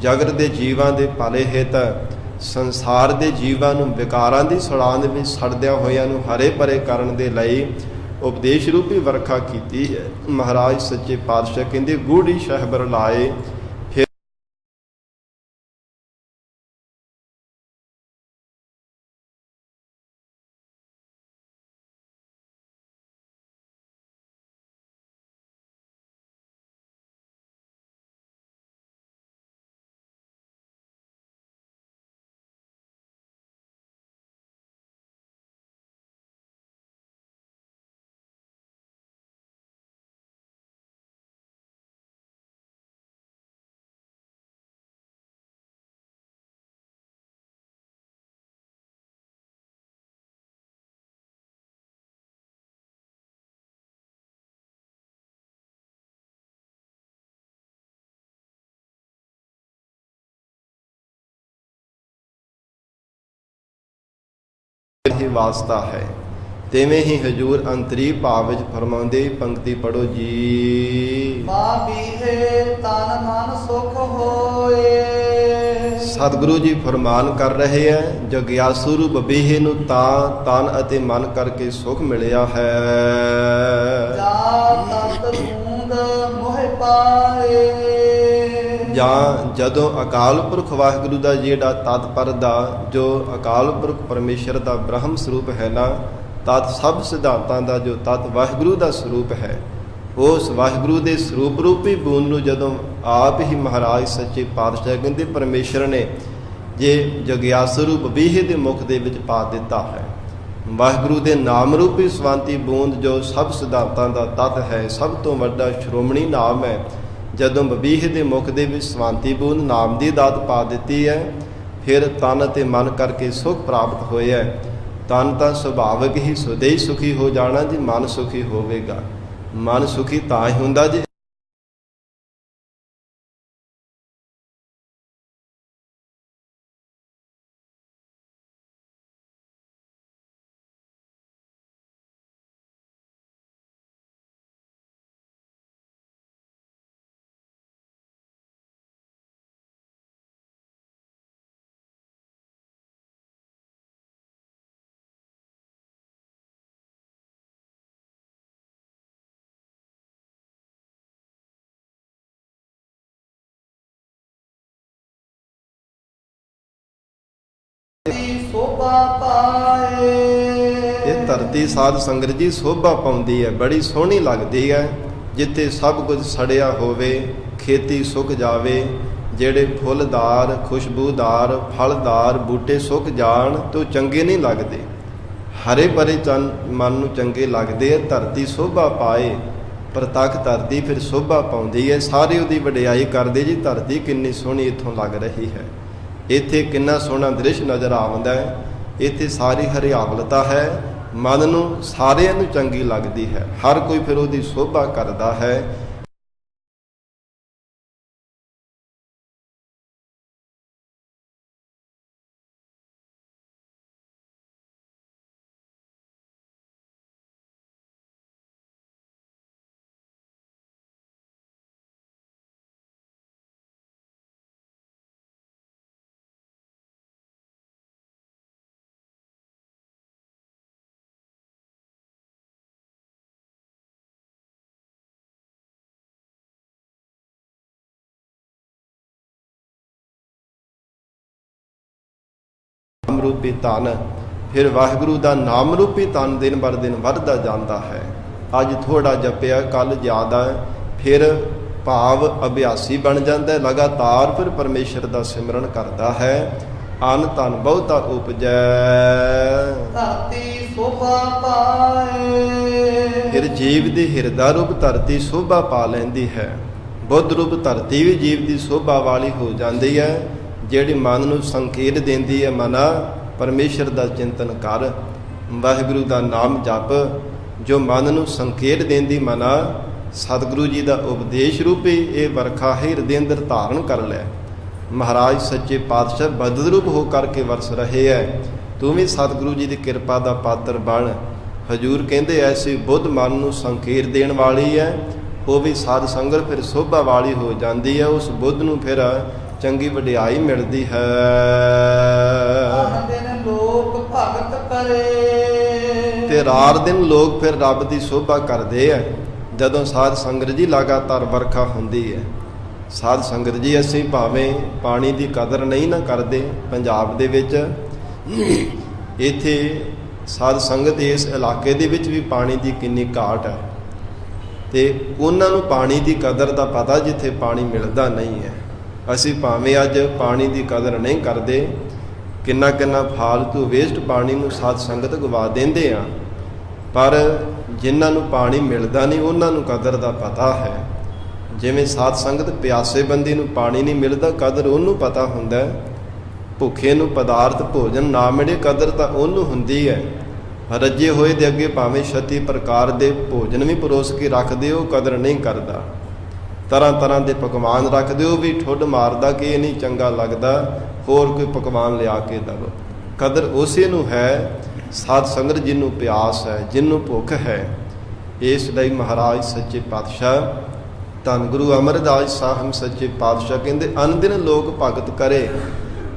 Speaker 1: ਜਗਤ ਦੇ ਜੀਵਾਂ ਦੇ ਭਲੇ ਹਿੱਤ, ਸੰਸਾਰ ਦੇ ਜੀਵਾਂ ਨੂੰ ਵਿਕਾਰਾਂ ਦੀ ਸੜਾਂਦ ਵਿੱਚ ਸੜਦਿਆਂ ਹੋਇਆਂ ਨੂੰ ਹਰੇ ਭਰੇ ਕਰਨ ਦੇ ਲਈ ਉਪਦੇਸ਼ ਰੂਪੀ ਵਰਖਾ ਕੀਤੀ ਹੈ। ਮਹਾਰਾਜ ਸੱਚੇ ਪਾਤਸ਼ਾਹ ਕਹਿੰਦੇ ਗੂੜੀ ਸ਼ਹਿਬਰ ਲਾਏ। ਫਿਰ ਹੀ ਵਾਸਤਾ ਹੈ। ਤਿਵੇਂ ਹੀ ਹਜੂਰ ਅੰਤਰੀ ਭਾਵ ਵਿੱਚ ਫਰਮਾਉਂਦੇ, ਪੰਕਤੀ ਪੜੋ ਜੀ।
Speaker 2: ਬਾਬੀਹੇ ਤਨ ਮਨ ਸੁਖ ਹੋਏ।
Speaker 1: ਸਤਿਗੁਰੂ ਜੀ ਫਰਮਾਨ ਕਰ ਰਹੇ ਹੈ, ਜਗਿਆਸੂ ਰੂਪ ਬੀਹੇ ਨੂੰ ਤਾਂ ਤਨ ਅਤੇ ਮਨ ਕਰਕੇ ਸੁਖ ਮਿਲਿਆ ਹੈ।
Speaker 2: ਜਾ ਤਤ ਬੂੰਦ ਮੋਹਿ ਪਾਏ।
Speaker 1: ਜਾਂ ਜਦੋਂ ਅਕਾਲ ਪੁਰਖ ਵਾਹਿਗੁਰੂ ਦਾ ਜਿਹੜਾ ਤਤਪਰ ਦਾ ਜੋ ਅਕਾਲ ਪੁਰਖ ਪਰਮੇਸ਼ਰ ਦਾ ਬ੍ਰਹਮ ਸਰੂਪ ਹੈ ਨਾ, ਤਤ ਸਭ ਸਿਧਾਂਤਾਂ ਦਾ ਜੋ ਤਤ ਵਾਹਿਗੁਰੂ ਦਾ ਸਰੂਪ ਹੈ, ਉਸ ਵਾਹਿਗੁਰੂ ਦੇ ਸਰੂਪ ਰੂਪੀ ਬੂੰਦ ਨੂੰ ਜਦੋਂ ਆਪ ਹੀ ਮਹਾਰਾਜ ਸੱਚੇ ਪਾਤਸ਼ਾਹ ਕਹਿੰਦੇ ਪਰਮੇਸ਼ਰ ਨੇ ਜੇ ਜਗਿਆਸੂ ਰੂਪ ਬੀਹੇ ਦੇ ਮੁਖ ਦੇ ਵਿੱਚ ਪਾ ਦਿੱਤਾ ਹੈ। ਵਾਹਿਗੁਰੂ ਦੇ ਨਾਮ ਰੂਪੀ ਸਵੰਤੀ ਬੂੰਦ ਜੋ ਸਭ ਸਿਧਾਂਤਾਂ ਦਾ ਤਤ ਹੈ, ਸਭ ਤੋਂ ਵੱਡਾ ਸ਼੍ਰੋਮਣੀ ਨਾਮ ਹੈ। ਜਦੋਂ ਬਬੀਹੇ ਦੇ ਮੁਖ ਦੇ ਵਿੱਚ ਸਵੰਤੀ ਬੂੰਦ ਨਾਮ ਦੀ ਦਾਤ ਪਾ ਦਿੱਤੀ ਹੈ, ਫਿਰ ਤਨ ਅਤੇ ਮਨ ਕਰਕੇ ਸੁਖ ਪ੍ਰਾਪਤ ਹੋਇਆ। ਤਨ ਤਾਂ ਸੁਭਾਵਿਕ ਹੀ ਸੁਦੇ ਸੁਖੀ ਹੋ ਜਾਣਾ ਜੀ, ਮਨ ਸੁਖੀ ਹੋਵੇਗਾ। ਮਨ ਸੁਖੀ ਤਾਂ ਹੀ ਹੁੰਦਾ ਜੀ
Speaker 2: ਸੋਭਾ ਪਾਏ।
Speaker 1: ਇਹ ਧਰਤੀ ਸਾਧ ਸੰਗਤ ਜੀ ਸੋਭਾ ਪਾਉਂਦੀ ਹੈ, ਬੜੀ ਸੋਹਣੀ ਲੱਗਦੀ ਹੈ। ਜਿੱਥੇ ਸਭ ਕੁਝ ਸੜਿਆ ਹੋਵੇ, ਖੇਤੀ ਸੁੱਕ ਜਾਵੇ, ਜਿਹੜੇ ਫੁੱਲਦਾਰ ਖੁਸ਼ਬੂਦਾਰ ਫਲਦਾਰ ਬੂਟੇ ਸੁੱਕ ਜਾਣ ਤਾਂ ਚੰਗੇ ਨਹੀਂ ਲੱਗਦੇ। ਹਰੇ ਭਰੇ ਮਨ ਨੂੰ ਚੰਗੇ ਲੱਗਦੇ ਹੈ। ਧਰਤੀ ਸੋਭਾ ਪਾਏ, ਪ੍ਰਤੱਖ ਧਰਤੀ ਫਿਰ ਸੋਭਾ ਪਾਉਂਦੀ ਹੈ। ਸਾਰੇ ਉਹਦੀ ਵਡਿਆਈ ਕਰਦੇ ਜੀ, ਧਰਤੀ ਕਿੰਨੀ ਸੋਹਣੀ ਇੱਥੋਂ ਲੱਗ ਰਹੀ ਹੈ, ਇੱਥੇ ਕਿੰਨਾ ਸੋਹਣਾ ਦ੍ਰਿਸ਼ ਨਜ਼ਰ ਆਉਂਦਾ ਹੈ, ਇੱਥੇ ਸਾਰੀ ਹਰਿਆਵਲਤਾ ਹੈ, ਮਨ ਨੂੰ ਸਾਰਿਆਂ ਨੂੰ ਚੰਗੀ ਲੱਗਦੀ ਹੈ। ਹਰ ਕੋਈ ਫਿਰ ਉਹਦੀ ਸੋਭਾ ਕਰਦਾ ਹੈ। ਰੂਪੀ ਧਨ ਫਿਰ ਵਾਹਿਗੁਰੂ ਦਾ ਨਾਮ ਰੂਪੀ ਤਨ ਦਿਨ ਬਰ ਦਿਨ ਵੱਧਦਾ ਜਾਂਦਾ ਹੈ। ਅੱਜ ਥੋੜਾ ਜਪਿਆ, ਕੱਲ ਜ਼ਿਆਦਾ, ਫਿਰ ਭਾਵ ਅਭਿਆਸੀ ਬਣ ਜਾਂਦਾ ਹੈ, ਲਗਾਤਾਰ ਫਿਰ ਪਰਮੇਸ਼ਰ ਦਾ ਸਿਮਰਨ ਕਰਦਾ ਹੈ। ਅਨ ਧਨ ਬਹੁਤਾ ਉਪਜੈ,
Speaker 2: ਧਰਤੀ ਸੋਭਾ ਪਾਏ।
Speaker 1: ਫਿਰ ਜੀਵ ਦੀ ਹਿਰਦਾ ਰੂਪ ਧਰਤੀ ਸੋਭਾ ਪਾ ਲੈਂਦੀ ਹੈ। ਬੁੱਧ ਰੂਪ ਧਰਤੀ ਵੀ ਜੀਵ ਦੀ ਸੋਭਾ ਵਾਲੀ ਹੋ ਜਾਂਦੀ ਹੈ, ਜਿਹੜੀ ਮਨ ਨੂੰ ਸੰਕੇਤ ਦਿੰਦੀ ਹੈ, ਮਨਾ ਪਰਮੇਸ਼ਰ ਦਾ ਚਿੰਤਨ ਕਰ, ਵਾਹਿਗੁਰੂ ਦਾ ਨਾਮ ਜਪ। ਜੋ ਮਨ ਨੂੰ ਸੰਕੇਤ ਦਿੰਦੀ ਮਨਾ ਸਤਿਗੁਰੂ ਜੀ ਦਾ ਉਪਦੇਸ਼ ਰੂਪੀ ਇਹ ਵਰਖਾ ਹਿਰਦੇ ਅੰਦਰ ਧਾਰਨ ਕਰ ਲੈ। ਮਹਾਰਾਜ ਸੱਚੇ ਪਾਤਸ਼ਾਹ ਬਦਲ ਰੂਪ ਹੋ ਕਰਕੇ ਵਰਸ ਰਹੇ ਹੈ, ਤੂੰ ਵੀ ਸਤਿਗੁਰੂ ਜੀ ਦੀ ਕਿਰਪਾ ਦਾ ਪਾਤਰ ਬਣ। ਹਜੂਰ ਕਹਿੰਦੇ ਐਸੀ ਬੁੱਧ ਮਨ ਨੂੰ ਸੰਕੇਤ ਦੇਣ ਵਾਲੀ ਹੈ, ਉਹ ਵੀ ਸਾਧ ਸੰਗਤ ਫਿਰ ਸੋਭਾ ਵਾਲੀ ਹੋ ਜਾਂਦੀ ਹੈ। ਉਸ ਬੁੱਧ ਨੂੰ ਫਿਰ ਚੰਗੀ ਵਡਿਆਈ ਮਿਲਦੀ ਹੈ।
Speaker 2: ਦਿਨ ਲੋਕ ਭਗਤ ਕਰੇ,
Speaker 1: ਤੇ ਰਾਤ ਦਿਨ ਲੋਕ ਫਿਰ ਰੱਬ ਦੀ ਸੋਭਾ ਕਰਦੇ ਹੈ। ਜਦੋਂ ਸਾਧ ਸੰਗਤ ਜੀ ਲਗਾਤਾਰ ਵਰਖਾ ਹੁੰਦੀ ਹੈ, ਸਾਧ ਸੰਗਤ ਜੀ ਅਸੀਂ ਭਾਵੇਂ ਪਾਣੀ ਦੀ ਕਦਰ ਨਹੀਂ ਨਾ ਕਰਦੇ, ਪੰਜਾਬ ਦੇ ਵਿੱਚ ਇੱਥੇ ਸਾਧ ਸੰਗਤ ਇਸ ਇਲਾਕੇ ਦੇ ਵਿੱਚ ਵੀ ਪਾਣੀ ਦੀ ਕਿੰਨੀ ਘਾਟ ਹੈ, ਤੇ ਉਹਨਾਂ ਨੂੰ ਪਾਣੀ ਦੀ ਕਦਰ ਦਾ ਪਤਾ ਜਿੱਥੇ ਪਾਣੀ ਮਿਲਦਾ ਨਹੀਂ ਹੈ। ਅਸੀਂ ਭਾਵੇਂ ਅੱਜ ਪਾਣੀ ਦੀ ਕਦਰ ਨਹੀਂ ਕਰਦੇ, ਕਿੰਨਾ ਕਿੰਨਾ ਫਾਲਤੂ ਵੇਸਟ ਪਾਣੀ ਨੂੰ ਸਾਧ ਸੰਗਤ ਗਵਾ ਦਿੰਦੇ ਆ, ਪਰ ਜਿਨ੍ਹਾਂ ਨੂੰ ਪਾਣੀ ਮਿਲਦਾ ਨਹੀਂ ਉਹਨਾਂ ਨੂੰ ਕਦਰ ਦਾ ਪਤਾ ਹੈ। ਜਿਵੇਂ ਸਾਧ ਸੰਗਤ ਪਿਆਸੇ ਬੰਦੇ ਨੂੰ ਪਾਣੀ ਨਹੀਂ ਮਿਲਦਾ, ਕਦਰ ਉਹਨੂੰ ਪਤਾ ਹੁੰਦਾ। ਭੁੱਖੇ ਨੂੰ ਪਦਾਰਥ ਭੋਜਨ ਨਾ ਮਿਲੇ, ਕਦਰ ਤਾਂ ਉਹਨੂੰ ਹੁੰਦੀ ਹੈ। ਰੱਜੇ ਹੋਏ ਦੇ ਅੱਗੇ ਭਾਵੇਂ 36 ਪ੍ਰਕਾਰ ਦੇ ਭੋਜਨ ਵੀ ਪਰੋਸ ਕੇ ਰੱਖਦੇ ਹੋ, ਕਦਰ ਨਹੀਂ ਕਰਦਾ। ਤਰ੍ਹਾਂ ਤਰ੍ਹਾਂ ਦੇ ਪਕਵਾਨ ਰੱਖਦੇ ਹੋ, ਵੀ ਠੁੱਡ ਮਾਰਦਾ ਕਿ ਇਹ ਨਹੀਂ ਚੰਗਾ ਲੱਗਦਾ, ਹੋਰ ਕੋਈ ਪਕਵਾਨ ਲਿਆ ਕੇ ਦਵੋ। ਕਦਰ ਉਸੇ ਨੂੰ ਹੈ ਸਾਧ ਸੰਗਤ ਜਿਹਨੂੰ ਪਿਆਸ ਹੈ, ਜਿਹਨੂੰ ਭੁੱਖ ਹੈ। ਇਸ ਲਈ ਮਹਾਰਾਜ ਸੱਚੇ ਪਾਤਸ਼ਾਹ ਧੰਨ ਗੁਰੂ ਅਮਰਦਾਸ ਸਾਹਿਬ ਸੱਚੇ ਪਾਤਸ਼ਾਹ ਕਹਿੰਦੇ ਅਨ ਦਿਨ ਲੋਕ ਭਗਤ ਕਰੇ।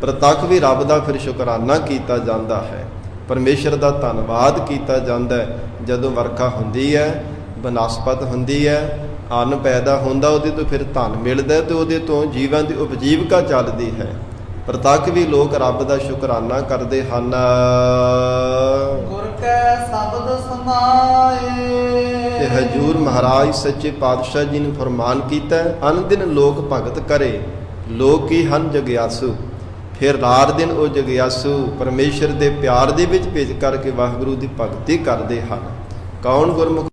Speaker 1: ਪ੍ਰਤੱਖ ਵੀ ਰੱਬ ਦਾ ਫਿਰ ਸ਼ੁਕਰਾਨਾ ਕੀਤਾ ਜਾਂਦਾ ਹੈ, ਪਰਮੇਸ਼ਰ ਦਾ ਧੰਨਵਾਦ ਕੀਤਾ ਜਾਂਦਾ ਹੈ। ਜਦੋਂ ਵਰਖਾ ਹੁੰਦੀ ਹੈ, ਬਨਸਪਤ ਹੁੰਦੀ ਹੈ, ਅੰਨ ਪੈਦਾ ਹੁੰਦਾ, ਉਹਦੇ ਤੋਂ ਫਿਰ ਧਨ ਮਿਲਦਾ, ਤੇ ਉਹਦੇ ਤੋਂ ਜੀਵਨ ਦੀ ਉਪਜੀਵਕਾ ਚੱਲਦੀ ਹੈ। ਪ੍ਰਤੱਖ ਵੀ ਲੋਕ ਰੱਬ ਦਾ ਸ਼ੁਕਰਾਨਾ ਕਰਦੇ ਹਨ।
Speaker 2: ਗੁਰ ਕੈ ਸ਼ਬਦ ਸਮਾਏ,
Speaker 1: ਤੇ ਹਜੂਰ ਮਹਾਰਾਜ ਸੱਚੇ ਪਾਤਸ਼ਾਹ ਜੀ ਨੇ ਫਰਮਾਨ ਕੀਤਾ ਅਨ ਦਿਨ ਲੋਕ ਭਗਤ ਕਰੇ। ਲੋਕ ਕੀ ਹਨ? ਜਗਿਆਸੂ। ਫਿਰ ਰਾਤ ਦਿਨ ਉਹ ਜਗਿਆਸੂ ਪਰਮੇਸ਼ਰ ਦੇ ਪਿਆਰ ਦੇ ਵਿੱਚ ਭਿੱਜ ਕਰਕੇ ਵਾਹਿਗੁਰੂ ਦੀ ਭਗਤੀ ਕਰਦੇ ਹਨ। ਕੌਣ? ਗੁਰਮੁਖ।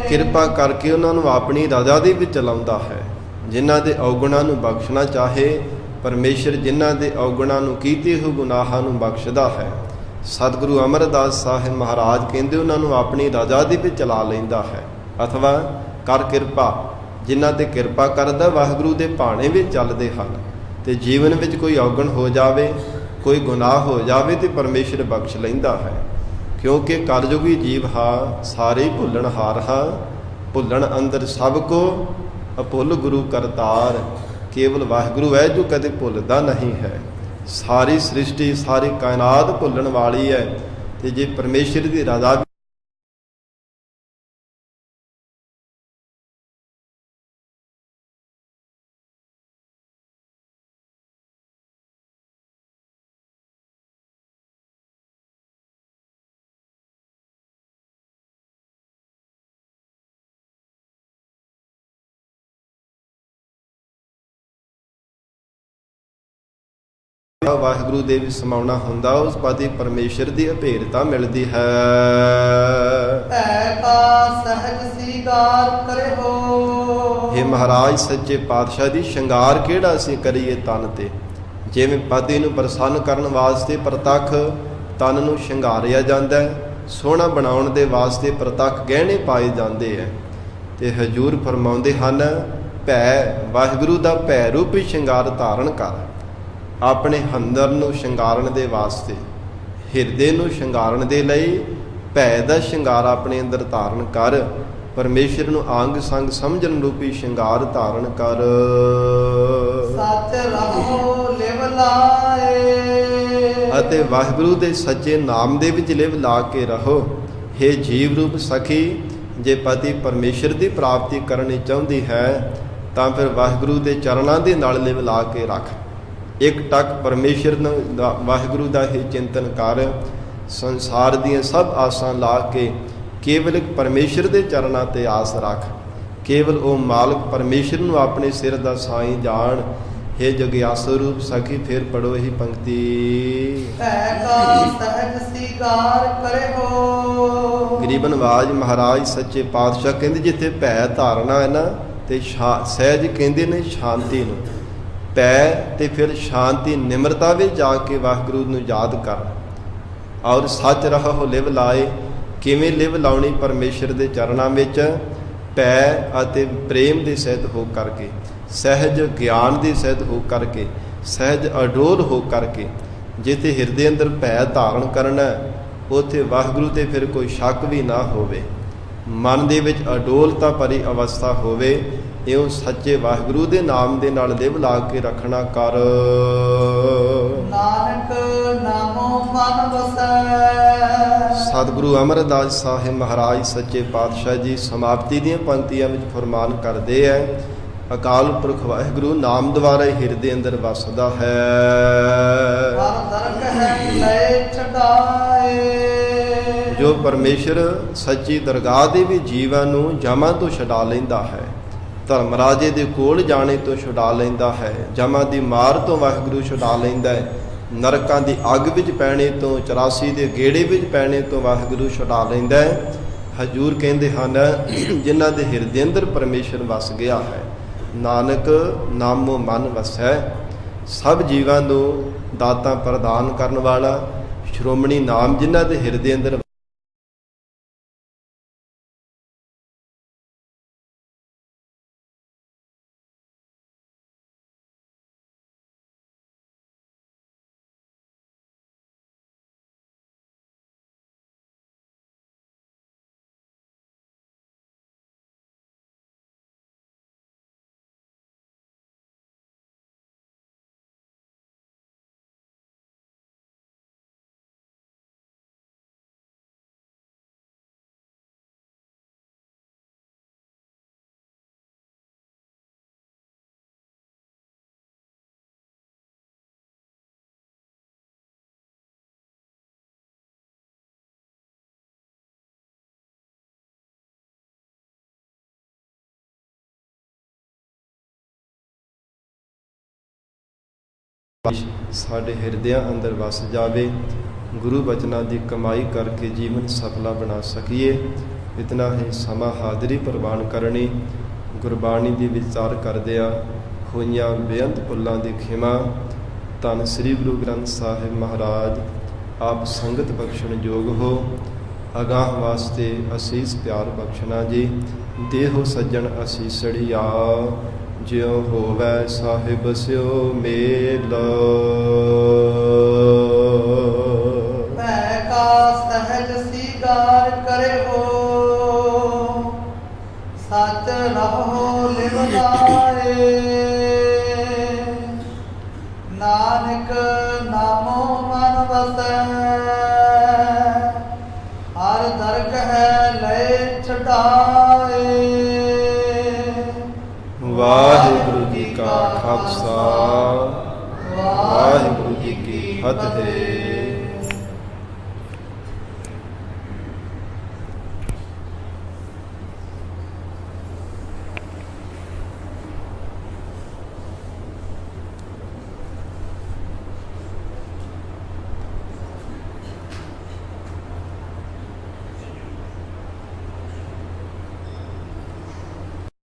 Speaker 1: ਕਿਰਪਾ ਕਰਕੇ ਉਹਨਾਂ ਨੂੰ ਆਪਣੀ ਰਜ਼ਾ ਦੇ ਵਿੱਚ ਚਲਾਉਂਦਾ ਹੈ। ਜਿਨ੍ਹਾਂ ਦੇ ਔਗੁਣਾਂ ਨੂੰ ਬਖਸ਼ਣਾ ਚਾਹੇ ਪਰਮੇਸ਼ਰ, ਜਿਨ੍ਹਾਂ ਦੇ ਔਗੁਣਾਂ ਨੂੰ ਕੀਤੇ ਹੋਏ ਗੁਨਾਹਾਂ ਨੂੰ ਬਖਸ਼ਦਾ ਹੈ। ਸਤਿਗੁਰੂ ਅਮਰਦਾਸ ਸਾਹਿਬ ਮਹਾਰਾਜ ਕਹਿੰਦੇ ਉਹਨਾਂ ਨੂੰ ਆਪਣੀ ਰਜ਼ਾ ਦੇ ਵਿੱਚ ਚਲਾ ਲੈਂਦਾ ਹੈ। ਅਥਵਾ ਕਰ ਕਿਰਪਾ, ਜਿਨ੍ਹਾਂ ਤੇ ਕਿਰਪਾ ਕਰਦਾ ਵਾਹਿਗੁਰੂ ਦੇ ਭਾਣੇ ਵਿੱਚ ਚੱਲਦੇ ਹਨ। ਤੇ ਜੀਵਨ ਵਿੱਚ ਕੋਈ ਔਗਣ ਹੋ ਜਾਵੇ, ਕੋਈ ਗੁਨਾਹ ਹੋ ਜਾਵੇ, ਤੇ ਪਰਮੇਸ਼ਰ ਬਖਸ਼ ਲੈਂਦਾ ਹੈ। ਕਿਉਂਕਿ ਕਲਯੁਗੀ ਜੀਵ ਹਾ ਸਾਰੇ ਭੁੱਲਣ ਹਾਰ ਹਾ, ਭੁੱਲਣ ਅੰਦਰ ਸਭ ਕੋ ਅਭੁੱਲ ਗੁਰੂ ਕਰਤਾਰ। ਕੇਵਲ ਵਾਹਿਗੁਰੂ ਹੈ ਜੋ ਕਦੇ ਭੁੱਲਦਾ ਨਹੀਂ ਹੈ। ਸਾਰੀ ਸ੍ਰਿਸ਼ਟੀ, ਸਾਰੀ ਕਾਇਨਾਤ ਭੁੱਲਣ ਵਾਲੀ ਹੈ। ਤੇ ਜੇ ਪਰਮੇਸ਼ਰ ਦੀ ਰਜ਼ਾ ਵਾਹਿਗੁਰੂ ਦੇ ਵਿੱਚ ਸਮਾਉਣਾ ਹੁੰਦਾ, ਉਸ ਪਾਸੇ ਪਰਮੇਸ਼ਰ ਦੀ ਅਭੇਰਤਾ ਮਿਲਦੀ ਹੈ।
Speaker 2: ਐਕਾ ਸਹਿਜ ਸੀਗਾਰ ਕਰੇ ਹੋ।
Speaker 1: ਇਹ ਮਹਾਰਾਜ ਸੱਚੇ ਪਾਤਸ਼ਾਹ ਦੀ ਸ਼ਿੰਗਾਰ ਕਿਹੜਾ ਅਸੀਂ ਕਰੀਏ ਤਨ ਤੇ। ਜਿਵੇਂ ਪਤੀ ਨੂੰ ਪ੍ਰਸੰਨ ਕਰਨ ਵਾਸਤੇ ਪ੍ਰਤੱਖ ਤਨ ਨੂੰ ਸ਼ਿੰਗਾਰਿਆ ਜਾਂਦਾ ਹੈ, ਸੋਹਣਾ ਬਣਾਉਣ ਦੇ ਵਾਸਤੇ ਪ੍ਰਤੱਖ ਗਹਿਣੇ ਪਾਏ ਜਾਂਦੇ ਹੈ। ਤੇ ਹਜੂਰ ਫਰਮਾਉਂਦੇ ਹਨ, ਭੈ ਵਾਹਿਗੁਰੂ ਦਾ ਭੈ ਰੂਪੀ ਸ਼ਿੰਗਾਰ ਧਾਰਨ ਕਰ। ਆਪਣੇ ਅੰਦਰ ਨੂੰ ਸ਼ਿੰਗਾਰਨ ਦੇ ਵਾਸਤੇ, ਹਿਰਦੇ ਨੂੰ ਸ਼ਿੰਗਾਰਨ ਦੇ ਲਈ ਭੈ ਦਾ ਸ਼ਿੰਗਾਰ ਆਪਣੇ ਅੰਦਰ ਧਾਰਨ ਕਰ। ਪਰਮੇਸ਼ਰ ਨੂੰ ਅੰਗ ਸੰਗ ਸਮਝਣ ਰੂਪੀ ਸ਼ਿੰਗਾਰ ਧਾਰਨ ਕਰ।
Speaker 2: ਸੱਚ ਰਹੋ ਲਿਵ ਲਾਏ,
Speaker 1: ਅਤੇ ਵਾਹਿਗੁਰੂ ਦੇ ਸੱਚੇ ਨਾਮ ਦੇ ਵਿੱਚ ਲਿਵ ਲਾ ਕੇ ਰਹੋ। ਹੇ ਜੀਵ ਰੂਪ ਸਖੀ, ਜੇ ਪਤੀ ਪਰਮੇਸ਼ਰ ਦੀ ਪ੍ਰਾਪਤੀ ਕਰਨੀ ਚਾਹੁੰਦੀ ਹੈ ਤਾਂ ਫਿਰ ਵਾਹਿਗੁਰੂ ਦੇ ਚਰਨਾਂ ਦੇ ਨਾਲ ਲਿਵ ਲਾ ਕੇ ਰੱਖ। ਇੱਕ ਟੱਕ ਪਰਮੇਸ਼ਰ ਨੂੰ ਵਾਹਿਗੁਰੂ ਦਾ ਹੀ ਚਿੰਤਨ ਕਰ। ਸੰਸਾਰ ਦੀਆਂ ਸਭ ਆਸਾਂ ਲਾ ਕੇ ਕੇਵਲ ਇੱਕ ਪਰਮੇਸ਼ਰ ਦੇ ਚਰਨਾਂ ਤੇ ਆਸ ਰੱਖ। ਕੇਵਲ ਉਹ ਮਾਲਕ ਪਰਮੇਸ਼ਰ ਨੂੰ ਆਪਣੇ ਸਿਰ ਦਾ ਸਾਈਂ ਜਾਣ। ਹੇ ਜਗਿਆਸੂ ਰੂਪ ਸਖੀ, ਫਿਰ ਪੜੋ ਇਹੀ ਪੰਕਤੀ।
Speaker 2: ਭੈ ਕਾ ਸਹਿਜ ਸੀਗਾਰ ਕਰੇ ਹੋ।
Speaker 1: ਗਰੀਬ ਨਵਾਜ ਮਹਾਰਾਜ ਸੱਚੇ ਪਾਤਸ਼ਾਹ ਕਹਿੰਦੇ ਜਿੱਥੇ ਭੈ ਧਾਰਨਾ ਹੈ ਨਾ, ਤੇ ਸਹਿਜ ਕਹਿੰਦੇ ਨੇ ਸ਼ਾਂਤੀ ਨੂੰ। ਭੈ ਤੇ ਫਿਰ ਸ਼ਾਂਤੀ, ਨਿਮਰਤਾ ਵਿੱਚ ਜਾ ਕੇ ਵਾਹਿਗੁਰੂ ਨੂੰ ਯਾਦ ਕਰ। ਔਰ ਸੱਚ ਰਹੋ ਲਿਵ ਲਾਏ। ਕਿਵੇਂ ਲਿਵ ਲਾਉਣੀ? ਪਰਮੇਸ਼ਰ ਦੇ ਚਰਨਾਂ ਵਿੱਚ ਭੈ ਅਤੇ ਪ੍ਰੇਮ ਦੇ ਸਹਿਤ ਹੋ ਕਰਕੇ, ਸਹਿਜ ਗਿਆਨ ਦੇ ਸਹਿਤ ਹੋ ਕਰਕੇ, ਸਹਿਜ ਅਡੋਲ ਹੋ ਕਰਕੇ। ਜਿੱਥੇ ਹਿਰਦੇ ਅੰਦਰ ਭੈ ਧਾਰਨ ਕਰਨਾ, ਉੱਥੇ ਵਾਹਿਗੁਰੂ ਤੇ ਫਿਰ ਕੋਈ ਸ਼ੱਕ ਵੀ ਨਾ ਹੋਵੇ। ਮਨ ਦੇ ਵਿੱਚ ਅਡੋਲਤਾ ਭਰੀ ਅਵਸਥਾ ਹੋਵੇ। ਇਉਂ ਸੱਚੇ ਵਾਹਿਗੁਰੂ ਦੇ ਨਾਮ ਦੇ ਨਾਲ ਲਿਵ ਲਾ ਕੇ ਰੱਖਣਾ ਕਰ।
Speaker 2: ਨਾਨਕ ਨਾਮੋ ਮਨ ਵਸੈ।
Speaker 1: ਸਤਿਗੁਰੂ ਅਮਰਦਾਸ ਸਾਹਿਬ ਮਹਾਰਾਜ ਸੱਚੇ ਪਾਤਸ਼ਾਹ ਜੀ ਸਮਾਪਤੀ ਦੀਆਂ ਪੰਕਤੀਆਂ ਵਿੱਚ ਫਰਮਾਨ ਕਰਦੇ ਹੈ, ਅਕਾਲ ਪੁਰਖ ਵਾਹਿਗੁਰੂ ਨਾਮ ਦੁਆਰਾ ਹੀ ਹਿਰਦੇ ਅੰਦਰ ਵਸਦਾ ਹੈ।
Speaker 2: ਹਰ ਦਰਗ ਹੈ ਲੈ ਛਡਾਏ।
Speaker 1: ਜੋ ਪਰਮੇਸ਼ਰ ਸੱਚੀ ਦਰਗਾਹ ਦੇ ਵੀ ਜੀਵਾਂ ਨੂੰ ਜਮਾਂ ਤੋਂ ਛੁਡਾ ਲੈਂਦਾ ਹੈ, ਧਰਮ ਰਾਜੇ ਦੇ ਕੋਲ ਜਾਣੇ ਤੋਂ ਛੁਡਾ ਲੈਂਦਾ ਹੈ, ਜਮਾਂ ਦੀ ਮਾਰ ਤੋਂ ਵਾਹਿਗੁਰੂ ਛੁਡਾ ਲੈਂਦਾ ਹੈ, ਨਰਕਾਂ ਦੀ ਅੱਗ ਵਿੱਚ ਪੈਣੇ ਤੋਂ, 84 ਦੇ ਗੇੜੇ ਵਿੱਚ ਪੈਣੇ ਤੋਂ ਵਾਹਿਗੁਰੂ ਛੁਡਾ ਲੈਂਦਾ ਹੈ। ਹਜੂਰ ਕਹਿੰਦੇ ਹਨ, ਜਿਨ੍ਹਾਂ ਦੇ ਹਿਰਦੇ ਅੰਦਰ ਪਰਮੇਸ਼ਰ ਵਸ ਗਿਆ ਹੈ, ਨਾਨਕ ਨਾਮੋ ਮਨ ਵਸੈ। ਸਭ ਜੀਵਾਂ ਨੂੰ ਦਾਤਾਂ ਪ੍ਰਦਾਨ ਕਰਨ ਵਾਲਾ ਸ਼੍ਰੋਮਣੀ ਨਾਮ ਜਿਨ੍ਹਾਂ ਦੇ ਹਿਰਦੇ ਅੰਦਰ ਸਾਡੇ ਹਿਰਦਿਆਂ ਅੰਦਰ ਵਸ ਜਾਵੇ। ਗੁਰੂ ਬਚਨਾਂ ਦੀ ਕਮਾਈ ਕਰਕੇ ਜੀਵਨ ਸਫਲਾ ਬਣਾ ਸਕੀਏ। ਇਤਨਾ ਹੀ ਸਮਾਂ ਹਾਜ਼ਰੀ ਪ੍ਰਵਾਨ ਕਰਨੀ। ਗੁਰਬਾਣੀ ਦੀ ਵਿਚਾਰ ਕਰਦਿਆਂ ਹੋਈਆਂ ਬੇਅੰਤ ਭੁੱਲਾਂ ਦੀ ਖਿਮਾ। ਧੰਨ ਸ੍ਰੀ ਗੁਰੂ ਗ੍ਰੰਥ ਸਾਹਿਬ ਮਹਾਰਾਜ ਆਪ ਸੰਗਤ ਬਖਸ਼ਣ ਯੋਗ ਹੋ। ਅਗਾਹ ਵਾਸਤੇ ਅਸੀਸ ਪਿਆਰ ਬਖਸ਼ਣਾ ਜੀ। ਦੇਹੋ ਸੱਜਣ ਅਸੀਸੜੀਆ, ਜਿਉ ਹੋਵੈ ਸਾਹਿਬ ਸਿਓ ਮੇਲ।
Speaker 2: ਭੈ ਕਾ ਸਹਿਜ ਸੀਗਾਰ ਕਰੇ ਹੋ। ਸੱਚ ਰਹੋ ਲਿਵ ਲਾਏ। ਨਾਨਕ ਨਾਮੋ ਮਨ ਵਸੈ। ਹਰ ਦਰਗ ਹੈ ਲੈ ਛਡਾਏ।
Speaker 1: ਵਾਹਿਗੁਰੂ ਜੀ ਕਾ ਖਾਲਸਾ, ਵਾਹਿਗੁਰੂ ਜੀ ਕੀ ਫਤਿਹ।